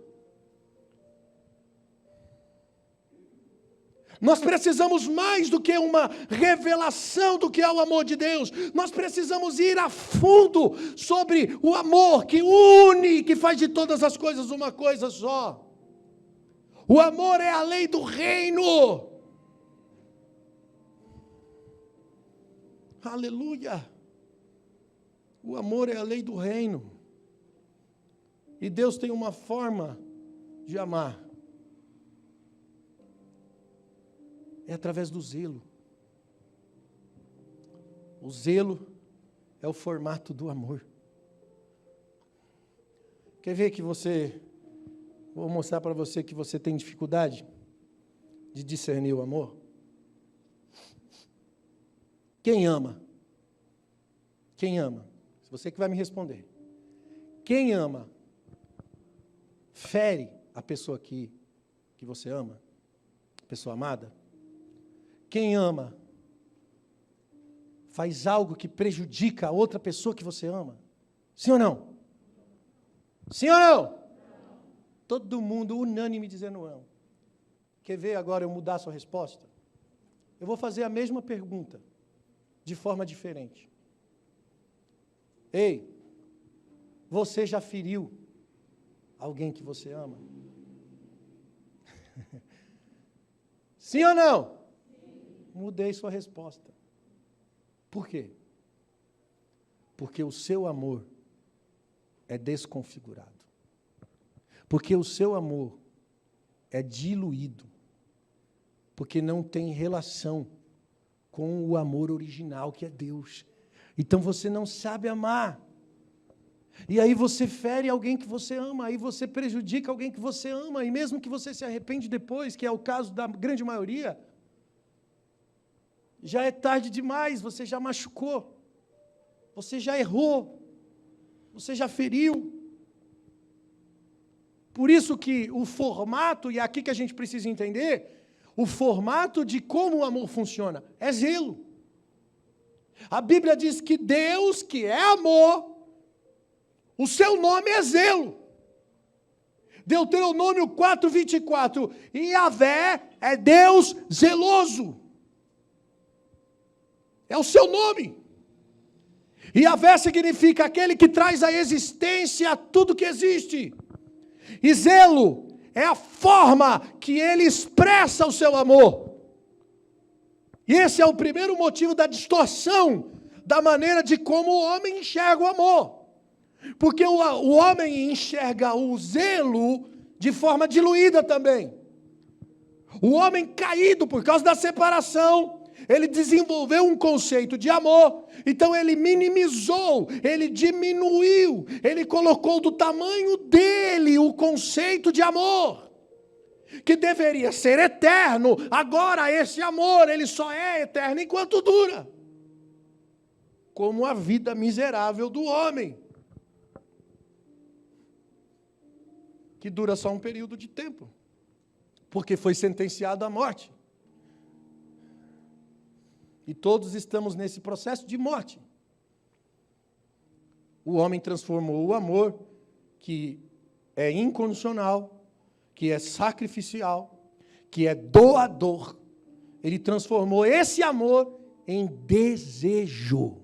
Nós precisamos mais do que uma revelação do que é o amor de Deus. Nós precisamos ir a fundo sobre o amor que une, que faz de todas as coisas uma coisa só. O amor é a lei do reino. Aleluia. O amor é a lei do reino. E Deus tem uma forma de amar. É através do zelo. O zelo é o formato do amor. Quer ver que vou mostrar para você que você tem dificuldade de discernir o amor? Quem ama? Quem ama? Você que vai me responder. Quem ama fere a pessoa que você ama? A pessoa amada? Quem ama faz algo que prejudica a outra pessoa que você ama? Sim ou não? Sim ou não? Todo mundo unânime dizendo não. Quer ver agora eu mudar a sua resposta? Eu vou fazer a mesma pergunta, de forma diferente. Ei, você já feriu alguém que você ama? Sim ou não? Mudei sua resposta. Por quê? Porque o seu amor é desconfigurado. Porque o seu amor é diluído. Porque não tem relação com o amor original, que é Deus. Então você não sabe amar. E aí você fere alguém que você ama, aí você prejudica alguém que você ama, e mesmo que você se arrepende depois, que é o caso da grande maioria, já é tarde demais, você já machucou, você já errou, você já feriu. Por isso que o formato, e é aqui que a gente precisa entender, o formato de como o amor funciona é zelo. A Bíblia diz que Deus, que é amor, o seu nome é zelo. Deuteronômio 4:24, e Yahvé é Deus zeloso. É o seu nome. E Yahvé significa aquele que traz à existência tudo que existe. E zelo é a forma que ele expressa o seu amor. E esse é o primeiro motivo da distorção da maneira de como o homem enxerga o amor. Porque o homem enxerga o zelo de forma diluída também. O homem caído por causa da separação, ele desenvolveu um conceito de amor, então ele minimizou, ele diminuiu, ele colocou do tamanho dele o conceito de amor, que deveria ser eterno. Agora esse amor, ele só é eterno enquanto dura, como a vida miserável do homem, que dura só um período de tempo, porque foi sentenciado à morte. E todos estamos nesse processo de morte. O homem transformou o amor, que é incondicional, que é sacrificial, que é doador. Ele transformou esse amor em desejo.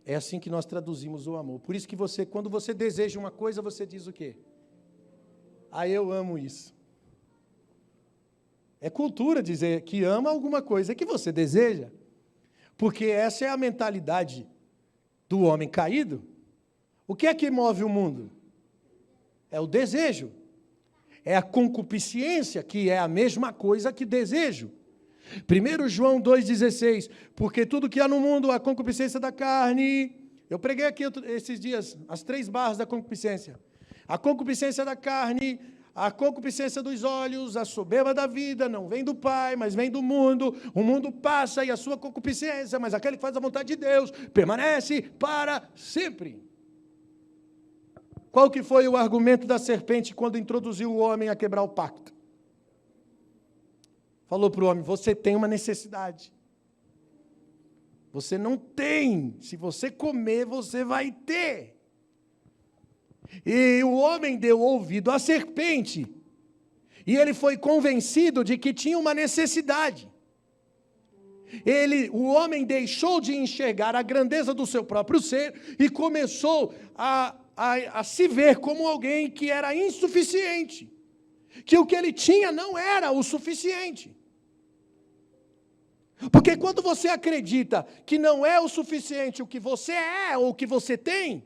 É assim que nós traduzimos o amor. Por isso que você, quando você deseja uma coisa, você diz o quê? Ah, eu amo isso. É cultura dizer que ama alguma coisa que você deseja. Porque essa é a mentalidade do homem caído. O que é que move o mundo? É o desejo. É a concupiscência, que é a mesma coisa que desejo. 1 João 2,16, porque tudo que há no mundo, a concupiscência da carne, eu preguei aqui esses dias, as 3 barras da concupiscência. A concupiscência da carne, a concupiscência dos olhos, a soberba da vida, não vem do Pai, mas vem do mundo. O mundo passa e a sua concupiscência, mas aquele que faz a vontade de Deus permanece para sempre. Qual que foi o argumento da serpente quando introduziu o homem a quebrar o pacto? Falou para o homem, você tem uma necessidade. Você não tem. Se você comer, você vai ter. E o homem deu ouvido à serpente. E ele foi convencido de que tinha uma necessidade. O homem deixou de enxergar a grandeza do seu próprio ser e começou a se ver como alguém que era insuficiente. Que o que ele tinha não era o suficiente. Porque quando você acredita que não é o suficiente o que você é ou o que você tem,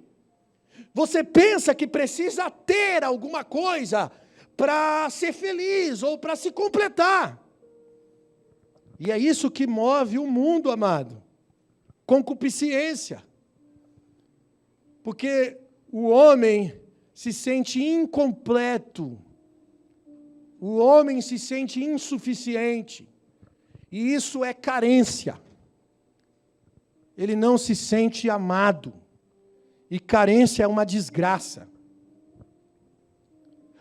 você pensa que precisa ter alguma coisa para ser feliz ou para se completar. E é isso que move o mundo, amado. Concupiscência. Porque o homem se sente incompleto. O homem se sente insuficiente. E isso é carência. Ele não se sente amado. E carência é uma desgraça.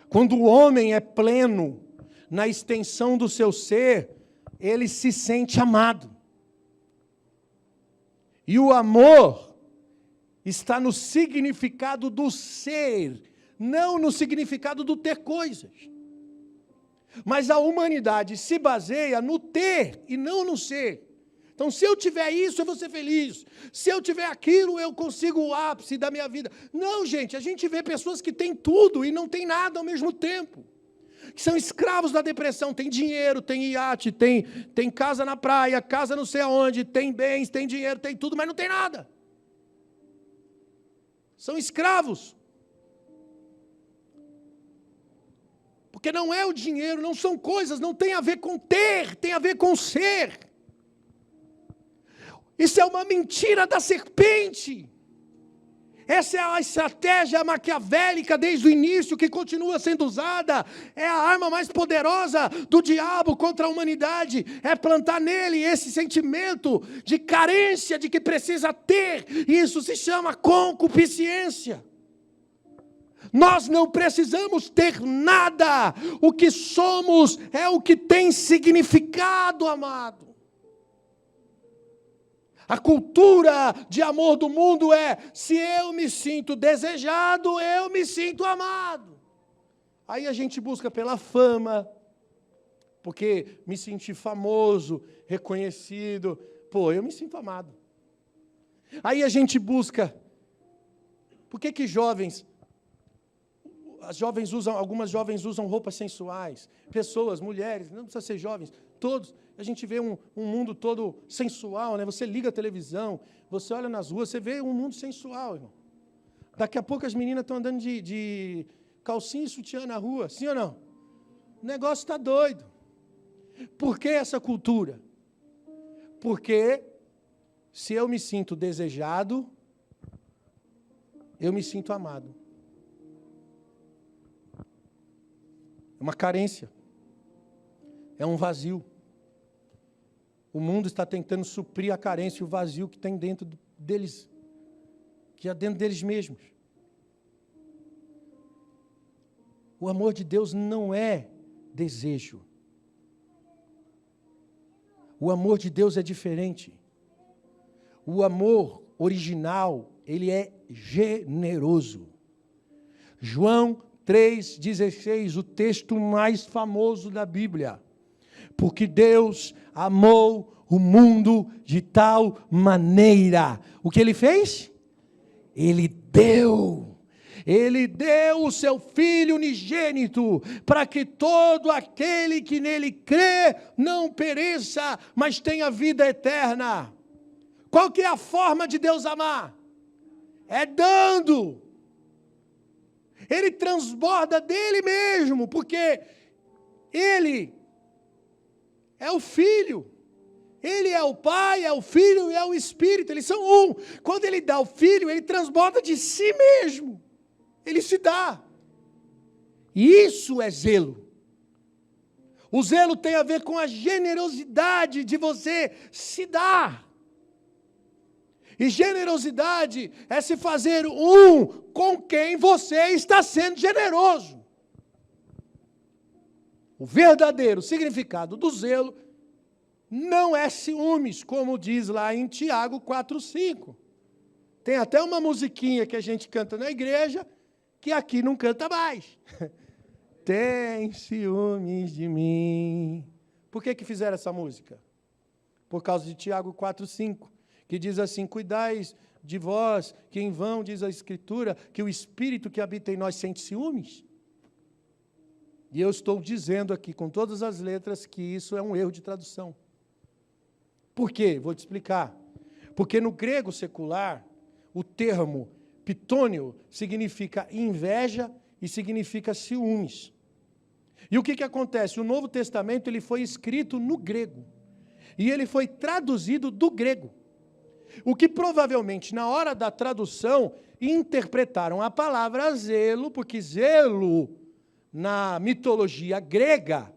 Quando o homem é pleno, na extensão do seu ser, ele se sente amado. E o amor está no significado do ser, não no significado do ter coisas. Mas a humanidade se baseia no ter e não no ser. Então, se eu tiver isso, eu vou ser feliz. Se eu tiver aquilo, eu consigo o ápice da minha vida. Não, gente, a gente vê pessoas que têm tudo e não têm nada ao mesmo tempo. Que são escravos da depressão. Tem dinheiro, tem iate, tem casa na praia, casa não sei aonde, tem bens, tem dinheiro, tem tudo, mas não tem nada. São escravos. Porque não é o dinheiro, não são coisas, não tem a ver com ter, tem a ver com ser. Isso é uma mentira da serpente. Essa é a estratégia maquiavélica desde o início, que continua sendo usada. É a arma mais poderosa do diabo contra a humanidade. É plantar nele esse sentimento de carência, de que precisa ter. Isso se chama concupiscência. Nós não precisamos ter nada. O que somos é o que tem significado, amado. A cultura de amor do mundo é: se eu me sinto desejado, eu me sinto amado. Aí a gente busca pela fama, porque me sentir famoso, reconhecido, pô, eu me sinto amado. Aí a gente busca, por que algumas jovens usam roupas sensuais? Pessoas, mulheres, não precisa ser jovens, todos. A gente vê um mundo todo sensual, né? Você liga a televisão, você olha nas ruas, você vê um mundo sensual, irmão. Daqui a pouco as meninas estão andando de calcinha e sutiã na rua, sim ou não? O negócio está doido. Por que essa cultura? Porque se eu me sinto desejado, eu me sinto amado. É uma carência. É um vazio. O mundo está tentando suprir a carência e o vazio que tem dentro deles, que há dentro deles mesmos. O amor de Deus não é desejo. O amor de Deus é diferente. O amor original, ele é generoso. João 3,16, o texto mais famoso da Bíblia. Porque Deus amou o mundo de tal maneira. O que Ele fez? Ele deu o seu Filho unigênito, para que todo aquele que nele crê não pereça, mas tenha vida eterna. Qual que é a forma de Deus amar? É dando. Ele transborda dele mesmo, porque Ele é o Filho. Ele é o Pai, é o Filho e é o Espírito. Eles são um. Quando Ele dá o Filho, Ele transborda de si mesmo. Ele se dá. E isso é zelo. O zelo tem a ver com a generosidade de você se dar. E generosidade é se fazer um com quem você está sendo generoso. O verdadeiro significado do zelo não é ciúmes, como diz lá em Tiago 4,5. Tem até uma musiquinha que a gente canta na igreja, que aqui não canta mais. Tem ciúmes de mim. Por que fizeram essa música? Por causa de Tiago 4,5, que diz assim: cuidais de vós, que em vão, diz a Escritura, que o Espírito que habita em nós sente ciúmes. E eu estou dizendo aqui, com todas as letras, que isso é um erro de tradução. Por quê? Vou te explicar. Porque no grego secular, o termo pitônio significa inveja e significa ciúmes. E o que acontece? O Novo Testamento ele foi escrito no grego. E ele foi traduzido do grego. O que provavelmente, na hora da tradução, interpretaram a palavra zelo, porque zelo, na mitologia grega,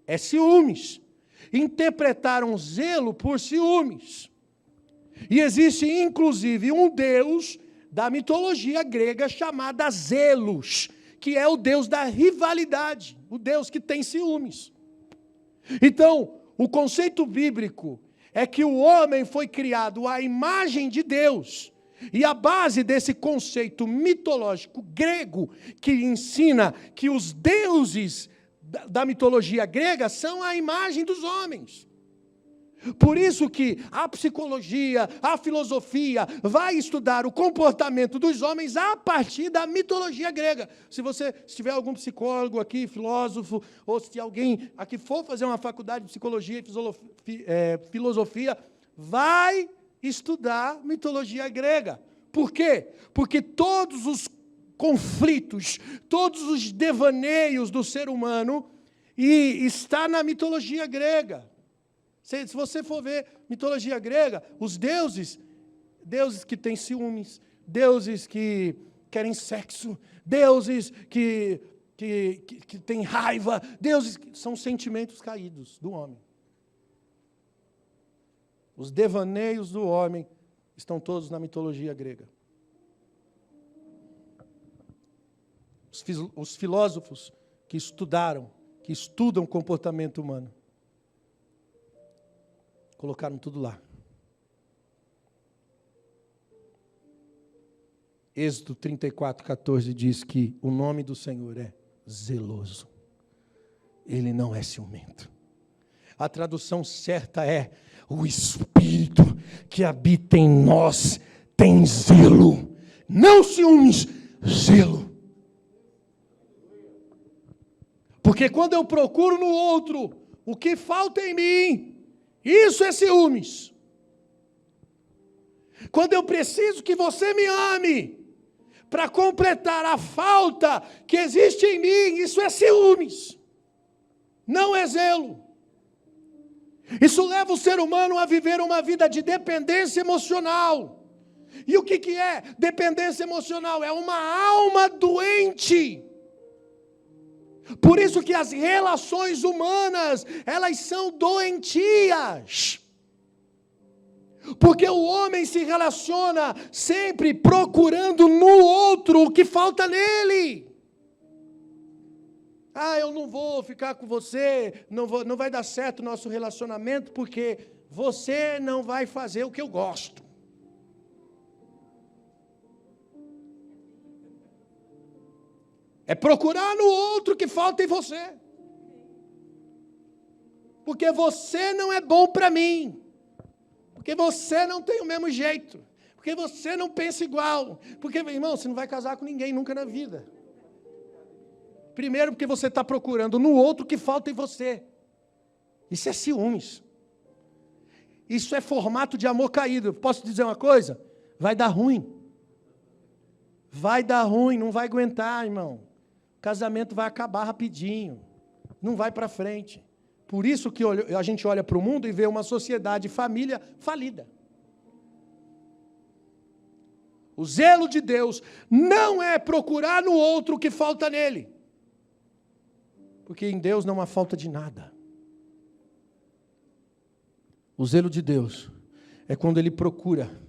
é ciúmes. Interpretaram zelo por ciúmes. E existe, inclusive, um deus da mitologia grega chamada Zelos, que é o Deus da rivalidade, o Deus que tem ciúmes. Então, o conceito bíblico é que o homem foi criado à imagem de Deus. E a base desse conceito mitológico grego, que ensina que os deuses da mitologia grega são a imagem dos homens. Por isso que a psicologia, a filosofia vai estudar o comportamento dos homens a partir da mitologia grega. Se tiver algum psicólogo aqui, filósofo, ou se alguém aqui for fazer uma faculdade de psicologia e filosofia, vai estudar mitologia grega. Por quê? Porque todos os conflitos, todos os devaneios do ser humano está na mitologia grega. Se você for ver mitologia grega, os deuses que têm ciúmes, deuses que querem sexo, deuses que têm raiva, deuses que são sentimentos caídos do homem. Os devaneios do homem estão todos na mitologia grega. Os filósofos que estudam o comportamento humano, colocaram tudo lá. Êxodo 34:14 diz que o nome do Senhor é zeloso. Ele não é ciumento. A tradução certa é: o Espírito que habita em nós tem zelo. Não ciúmes, zelo. Porque quando eu procuro no outro o que falta em mim, isso é ciúmes. Quando eu preciso que você me ame para completar a falta que existe em mim, isso é ciúmes. Não é zelo. Isso leva o ser humano a viver uma vida de dependência emocional. E o que é dependência emocional? É uma alma doente. Por isso que as relações humanas, elas são doentias. Porque o homem se relaciona sempre procurando no outro o que falta nele. Eu não vou ficar com você, não vai dar certo o nosso relacionamento, porque você não vai fazer o que eu gosto. É procurar no outro o que falta em você. Porque você não é bom para mim. Porque você não tem o mesmo jeito. Porque você não pensa igual. Porque, irmão, você não vai casar com ninguém nunca na vida. Primeiro, porque você está procurando no outro o que falta em você. Isso é ciúmes. Isso é formato de amor caído. Posso dizer uma coisa? Vai dar ruim. Vai dar ruim, não vai aguentar, irmão. O casamento vai acabar rapidinho. Não vai para frente. Por isso que a gente olha para o mundo e vê uma sociedade, família falida. O zelo de Deus não é procurar no outro o que falta nele. Porque em Deus não há falta de nada. O zelo de Deus é quando Ele procura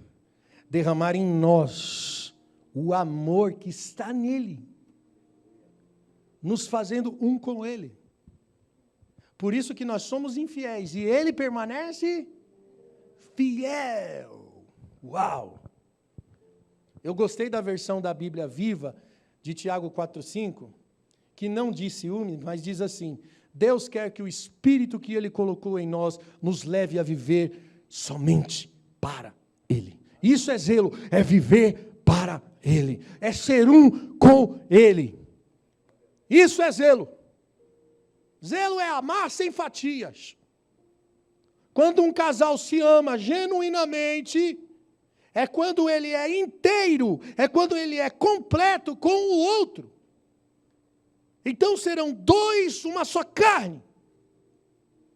derramar em nós o amor que está nele, nos fazendo um com Ele. Por isso que nós somos infiéis e Ele permanece fiel. Uau! Eu gostei da versão da Bíblia Viva de Tiago 4,5, que não diz ciúme, mas diz assim: Deus quer que o Espírito que Ele colocou em nós nos leve a viver somente para Ele. Isso é zelo, é viver para Ele, é ser um com Ele. Isso é zelo. Zelo é amar sem fatias. Quando um casal se ama genuinamente, é quando ele é inteiro, é quando ele é completo com o outro. Então serão dois, uma só carne.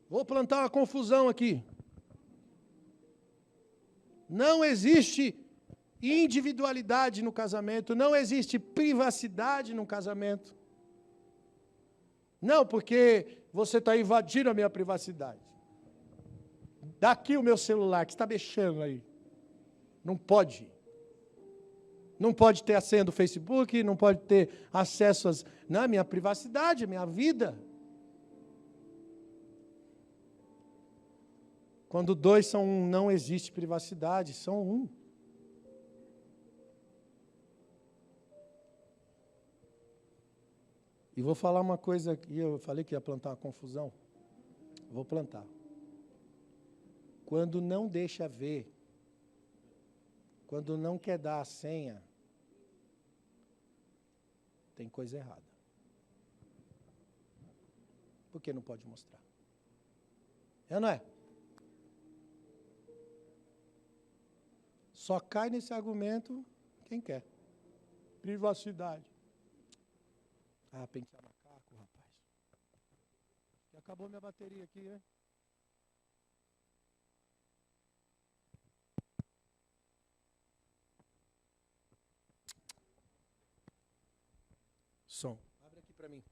Vou plantar uma confusão aqui. Não existe individualidade no casamento, não existe privacidade no casamento. Não, porque você está invadindo a minha privacidade. Dá aqui o meu celular, que está mexendo aí. Não pode. Não pode ter a senha do Facebook, não pode ter acesso à minha privacidade, à minha vida. Quando dois são um, não existe privacidade, são um. E vou falar uma coisa aqui, eu falei que ia plantar uma confusão. Vou plantar. Quando não deixa ver, quando não quer dar a senha, tem coisa errada. Por que não pode mostrar? É ou não é? Só cai nesse argumento quem quer. Privacidade. Ah, pentear macaco, rapaz. Acabou minha bateria aqui, né? Som. Abre aqui para mim.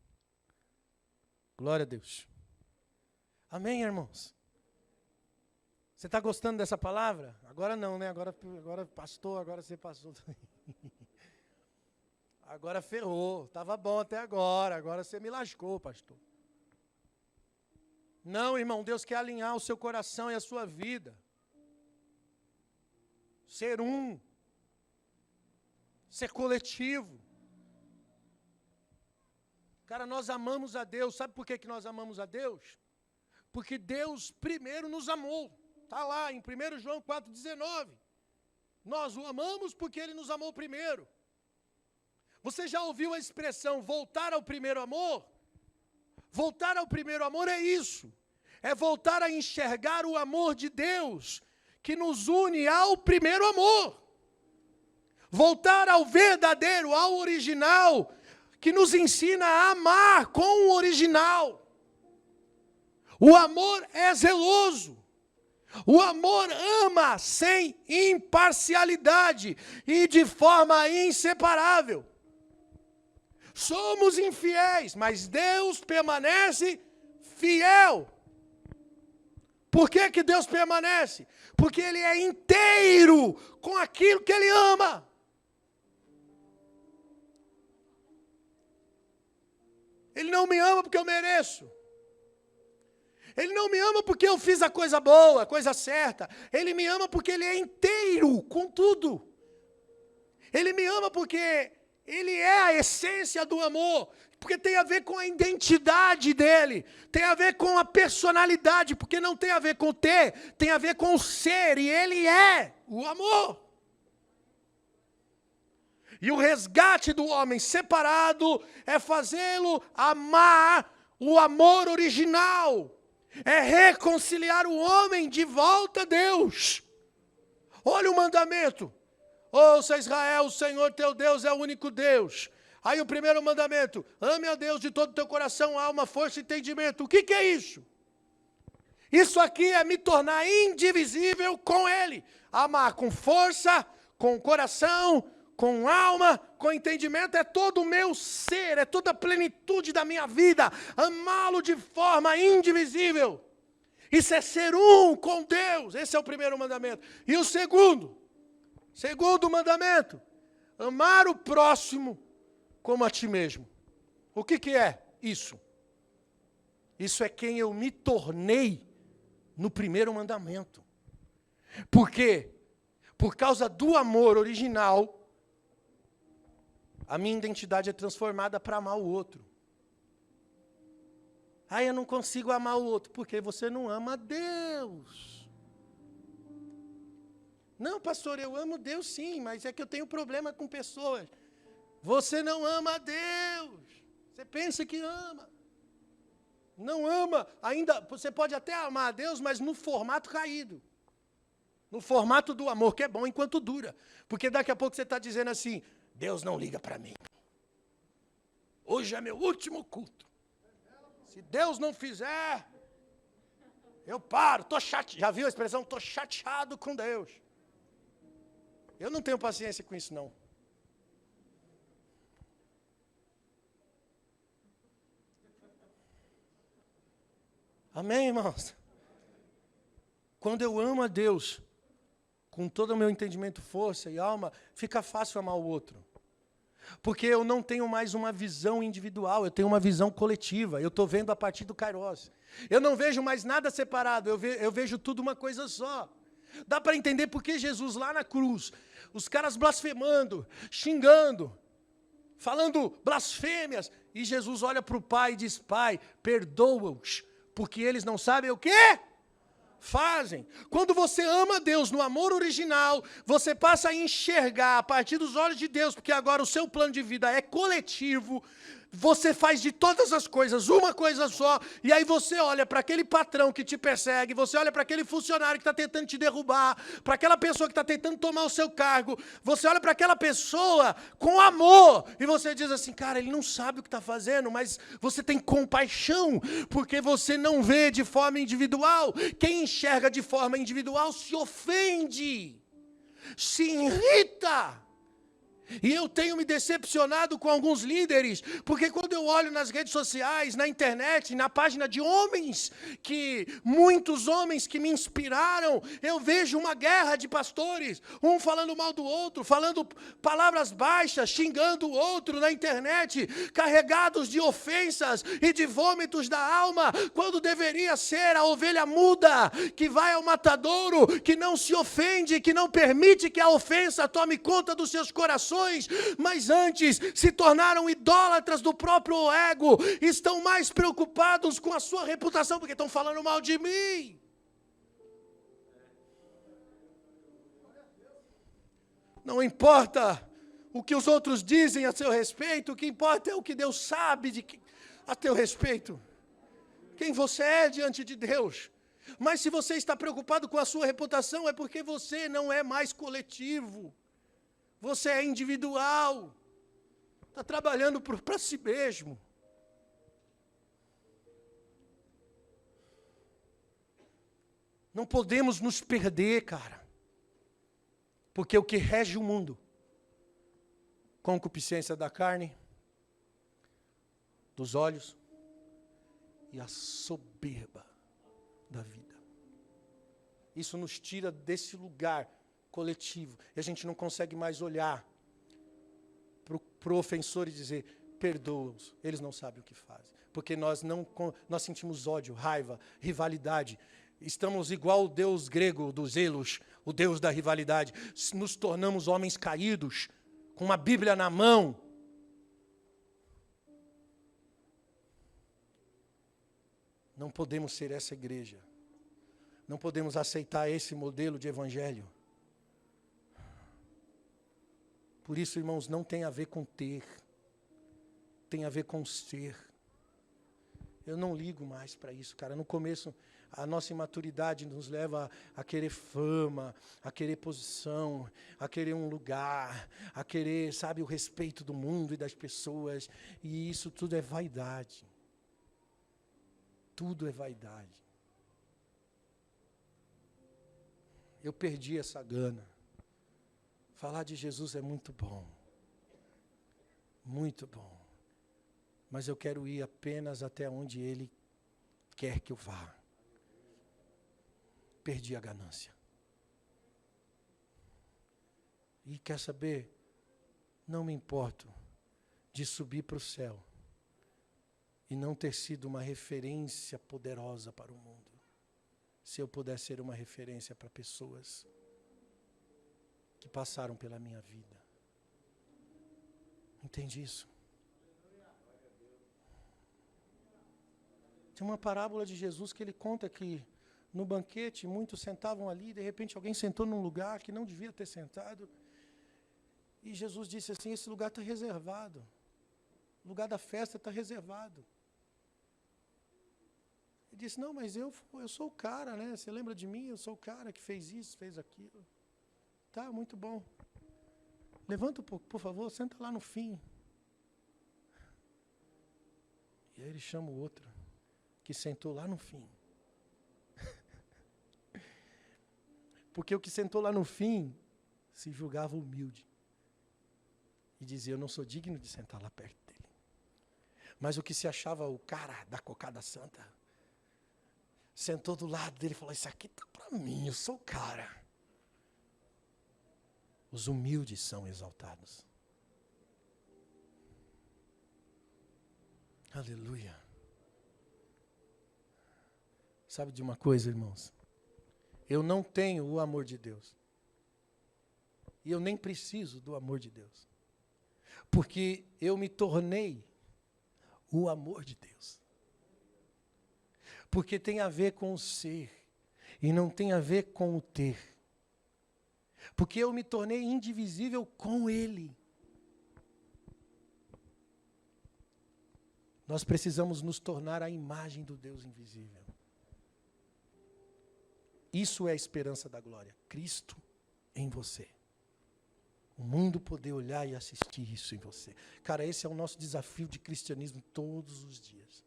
Glória a Deus. Amém, irmãos? Você está gostando dessa palavra? Agora não, né? Agora pastor, agora você passou. Agora ferrou. Estava bom até agora. Agora você me lascou, pastor. Não, irmão, Deus quer alinhar o seu coração e a sua vida. Ser um. Ser coletivo. Cara, nós amamos a Deus. Sabe por que nós amamos a Deus? Porque Deus primeiro nos amou. Está lá em 1 João 4,19. Nós o amamos porque Ele nos amou primeiro. Você já ouviu a expressão voltar ao primeiro amor? Voltar ao primeiro amor é isso. É voltar a enxergar o amor de Deus que nos une ao primeiro amor. Voltar ao verdadeiro, ao original, que nos ensina a amar com o original. O amor é zeloso. O amor ama sem imparcialidade e de forma inseparável. Somos infiéis, mas Deus permanece fiel. Por que Deus permanece? Porque Ele é inteiro com aquilo que Ele ama. Ele não me ama porque eu mereço. Ele não me ama porque eu fiz a coisa boa, a coisa certa. Ele me ama porque Ele é inteiro com tudo. Ele me ama porque Ele é a essência do amor. Porque tem a ver com a identidade dEle. Tem a ver com a personalidade. Porque não tem a ver com o ter, tem a ver com o ser. E Ele é o amor. E o resgate do homem separado é fazê-lo amar o amor original. É reconciliar o homem de volta a Deus. Olha o mandamento. Ouça Israel, o Senhor teu Deus é o único Deus. Aí o primeiro mandamento, ame a Deus de todo o teu coração, alma, força e entendimento. O que é isso? Isso aqui é me tornar indivisível com Ele. Amar com força, com coração, com alma, com entendimento, é todo o meu ser, é toda a plenitude da minha vida, amá-lo de forma indivisível. Isso é ser um com Deus, esse é o primeiro mandamento. E o segundo mandamento, amar o próximo como a ti mesmo. O que é isso? Isso é quem eu me tornei no primeiro mandamento. Por quê? Por causa do amor original, a minha identidade é transformada para amar o outro. Eu não consigo amar o outro, porque você não ama Deus. Não, pastor, eu amo Deus sim, mas é que eu tenho problema com pessoas. Você não ama Deus. Você pensa que ama. Não ama, ainda, você pode até amar a Deus, mas no formato caído. No formato do amor, que é bom enquanto dura. Porque daqui a pouco você está dizendo assim, Deus não liga para mim. Hoje é meu último culto. Se Deus não fizer, eu paro, estou chateado. Já viu a expressão? Estou chateado com Deus. Eu não tenho paciência com isso, não. Amém, irmãos? Quando eu amo a Deus com todo o meu entendimento, força e alma, fica fácil amar o outro. Porque eu não tenho mais uma visão individual, eu tenho uma visão coletiva. Eu estou vendo a partir do Kairos. Eu não vejo mais nada separado, eu vejo tudo uma coisa só. Dá para entender por que Jesus lá na cruz, os caras blasfemando, xingando, falando blasfêmias, e Jesus olha para o Pai e diz: Pai, perdoa-os, porque eles não sabem o quê? Fazem. Quando você ama Deus no amor original, você passa a enxergar a partir dos olhos de Deus, porque agora o seu plano de vida é coletivo, você faz de todas as coisas uma coisa só, e aí você olha para aquele patrão que te persegue, você olha para aquele funcionário que está tentando te derrubar, para aquela pessoa que está tentando tomar o seu cargo, você olha para aquela pessoa com amor, e você diz assim: cara, ele não sabe o que está fazendo, mas você tem compaixão, porque você não vê de forma individual. Quem enxerga de forma individual se ofende, se irrita. E eu tenho me decepcionado com alguns líderes, porque quando eu olho nas redes sociais, na internet, na página de homens, muitos homens que me inspiraram, eu vejo uma guerra de pastores, um falando mal do outro, falando palavras baixas, xingando o outro na internet, carregados de ofensas e de vômitos da alma, quando deveria ser a ovelha muda, que vai ao matadouro, que não se ofende, que não permite que a ofensa tome conta dos seus corações, mas antes se tornaram idólatras do próprio ego, estão mais preocupados com a sua reputação, porque estão falando mal de mim. Não importa o que os outros dizem a seu respeito, o que importa é o que Deus sabe a teu respeito, quem você é diante de Deus. Mas se você está preocupado com a sua reputação, é porque você não é mais coletivo. Você é individual, está trabalhando para si mesmo. Não podemos nos perder, cara, porque o que rege o mundo, concupiscência da carne, dos olhos e a soberba da vida. Isso nos tira desse lugar coletivo, e a gente não consegue mais olhar para o ofensor e dizer: perdoa-os, eles não sabem o que fazem, porque nós sentimos ódio, raiva, rivalidade, estamos igual o deus grego dos Zelos, o deus da rivalidade, nos tornamos homens caídos, com uma Bíblia na mão. Não podemos ser essa igreja, não podemos aceitar esse modelo de evangelho. Por isso, irmãos, não tem a ver com ter, tem a ver com ser. Eu não ligo mais para isso, cara. No começo, a nossa imaturidade nos leva a querer fama, a querer posição, a querer um lugar, a querer, sabe, o respeito do mundo e das pessoas. E isso tudo é vaidade. Tudo é vaidade. Eu perdi essa gana. Falar de Jesus é muito bom, mas eu quero ir apenas até onde Ele quer que eu vá. Perdi a ganância. E quer saber? Não me importo de subir para o céu e não ter sido uma referência poderosa para o mundo, se eu puder ser uma referência para pessoas que passaram pela minha vida. Entende isso? Tem uma parábola de Jesus que ele conta que no banquete muitos sentavam ali, de repente alguém sentou num lugar que não devia ter sentado, e Jesus disse assim: esse lugar está reservado, o lugar da festa está reservado. Ele disse: não, mas eu sou o cara, né? Você lembra de mim? Eu sou o cara que fez isso, fez aquilo. Tá, muito bom. Levanta um pouco, por favor, senta lá no fim. E aí ele chama o outro, que sentou lá no fim. Porque o que sentou lá no fim se julgava humilde. E dizia: eu não sou digno de sentar lá perto dele. Mas o que se achava o cara da cocada santa, sentou do lado dele e falou: isso aqui tá para mim, eu sou o cara. Os humildes são exaltados. Aleluia. Sabe de uma coisa, irmãos? Eu não tenho o amor de Deus. E eu nem preciso do amor de Deus. Porque eu me tornei o amor de Deus. Porque tem a ver com o ser e não tem a ver com o ter. Porque eu me tornei indivisível com Ele. Nós precisamos nos tornar a imagem do Deus invisível. Isso é a esperança da glória. Cristo em você. O mundo poder olhar e assistir isso em você. Cara, esse é o nosso desafio de cristianismo todos os dias.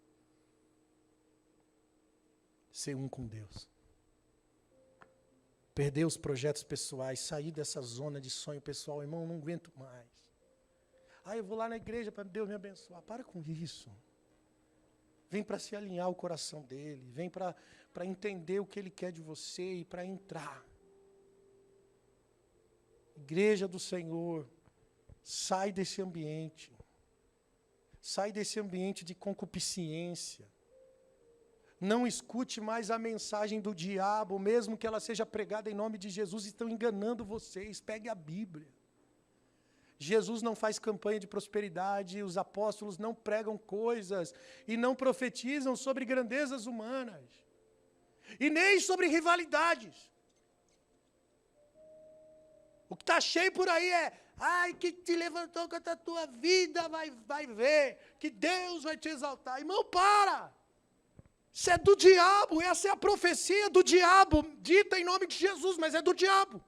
Ser um com Deus. Perder os projetos pessoais, sair dessa zona de sonho pessoal. Irmão, não aguento mais. Eu vou lá na igreja para Deus me abençoar. Para com isso. Vem para se alinhar o coração dele. Vem para entender o que ele quer de você e para entrar. Igreja do Senhor, sai desse ambiente. Sai desse ambiente de concupiscência. Não escute mais a mensagem do diabo, mesmo que ela seja pregada em nome de Jesus, estão enganando vocês. Pegue a Bíblia. Jesus não faz campanha de prosperidade, os apóstolos não pregam coisas e não profetizam sobre grandezas humanas. E nem sobre rivalidades. O que está cheio por aí que te levantou contra a tua vida, vai ver, que Deus vai te exaltar. Irmão, para! Isso é do diabo, essa é a profecia do diabo, dita em nome de Jesus, mas é do diabo.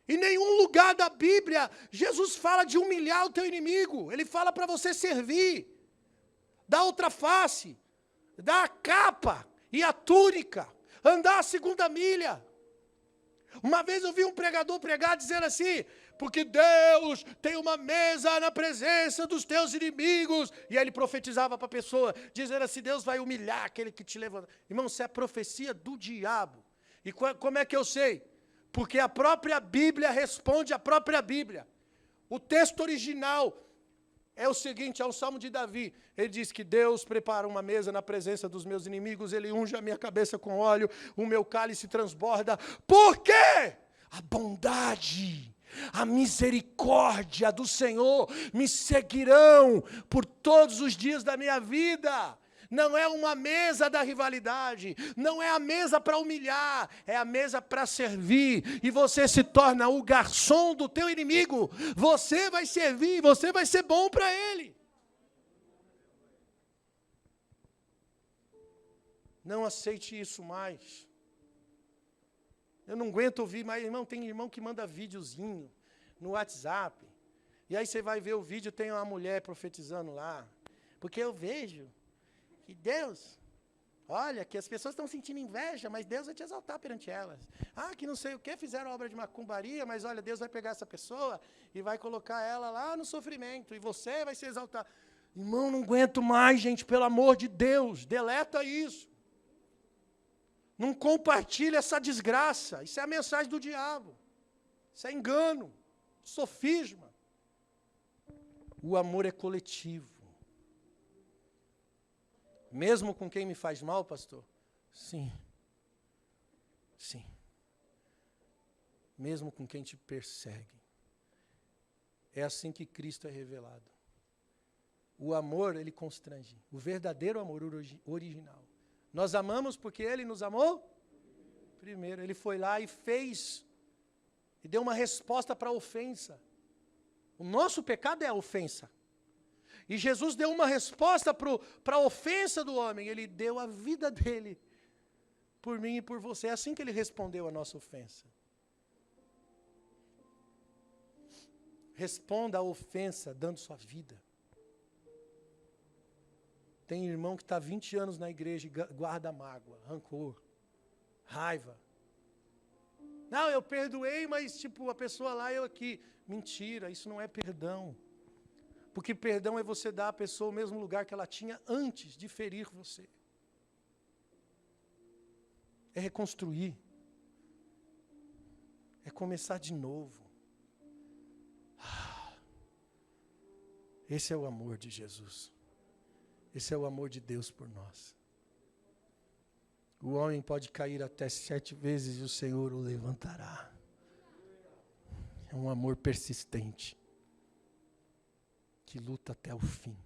Em nenhum lugar da Bíblia, Jesus fala de humilhar o teu inimigo, ele fala para você servir, dar outra face, dar a capa e a túnica, andar a segunda milha. Uma vez eu vi um pregador pregar dizendo assim, porque Deus tem uma mesa na presença dos teus inimigos. E aí ele profetizava para a pessoa, dizendo assim, Deus vai humilhar aquele que te levanta. Irmão, isso é a profecia do diabo. E como é que eu sei? Porque a própria Bíblia responde à própria Bíblia. O texto original é o seguinte, é um salmo de Davi. Ele diz que Deus prepara uma mesa na presença dos meus inimigos, ele unge a minha cabeça com óleo, o meu cálice transborda. Por quê? A bondade, a misericórdia do Senhor me seguirão por todos os dias da minha vida. Não é uma mesa da rivalidade, não é a mesa para humilhar, é a mesa para servir, e você se torna o garçom do teu inimigo, você vai servir, você vai ser bom para ele. Não aceite isso mais. Eu não aguento ouvir mais, irmão, tem irmão que manda videozinho no WhatsApp, e aí você vai ver o vídeo, tem uma mulher profetizando lá, porque eu vejo que Deus, olha, que as pessoas estão sentindo inveja, mas Deus vai te exaltar perante elas. Que não sei o que, fizeram obra de macumbaria, mas olha, Deus vai pegar essa pessoa e vai colocar ela lá no sofrimento, e você vai se exaltar. Irmão, não aguento mais, gente, pelo amor de Deus, deleta isso. Não compartilha essa desgraça, isso é a mensagem do diabo. Isso é engano, sofisma. O amor é coletivo. Mesmo com quem me faz mal, pastor? Sim. Sim. Mesmo com quem te persegue. É assim que Cristo é revelado. O amor, ele constrange. O verdadeiro amor original. Nós amamos porque Ele nos amou primeiro. Ele foi lá e fez, e deu uma resposta para a ofensa. O nosso pecado é a ofensa. E Jesus deu uma resposta para a ofensa do homem. Ele deu a vida dele por mim e por você. É assim que ele respondeu a nossa ofensa. Responda a ofensa dando sua vida. Tem irmão que está 20 anos na igreja e guarda mágoa, rancor, raiva. Não, eu perdoei, mas a pessoa lá, eu aqui. Mentira, isso não é perdão. Porque perdão é você dar à pessoa o mesmo lugar que ela tinha antes de ferir você. É reconstruir. É começar de novo. Esse é o amor de Jesus. Esse é o amor de Deus por nós. O homem pode cair até 7 vezes e o Senhor o levantará. É um amor persistente, que luta até o fim.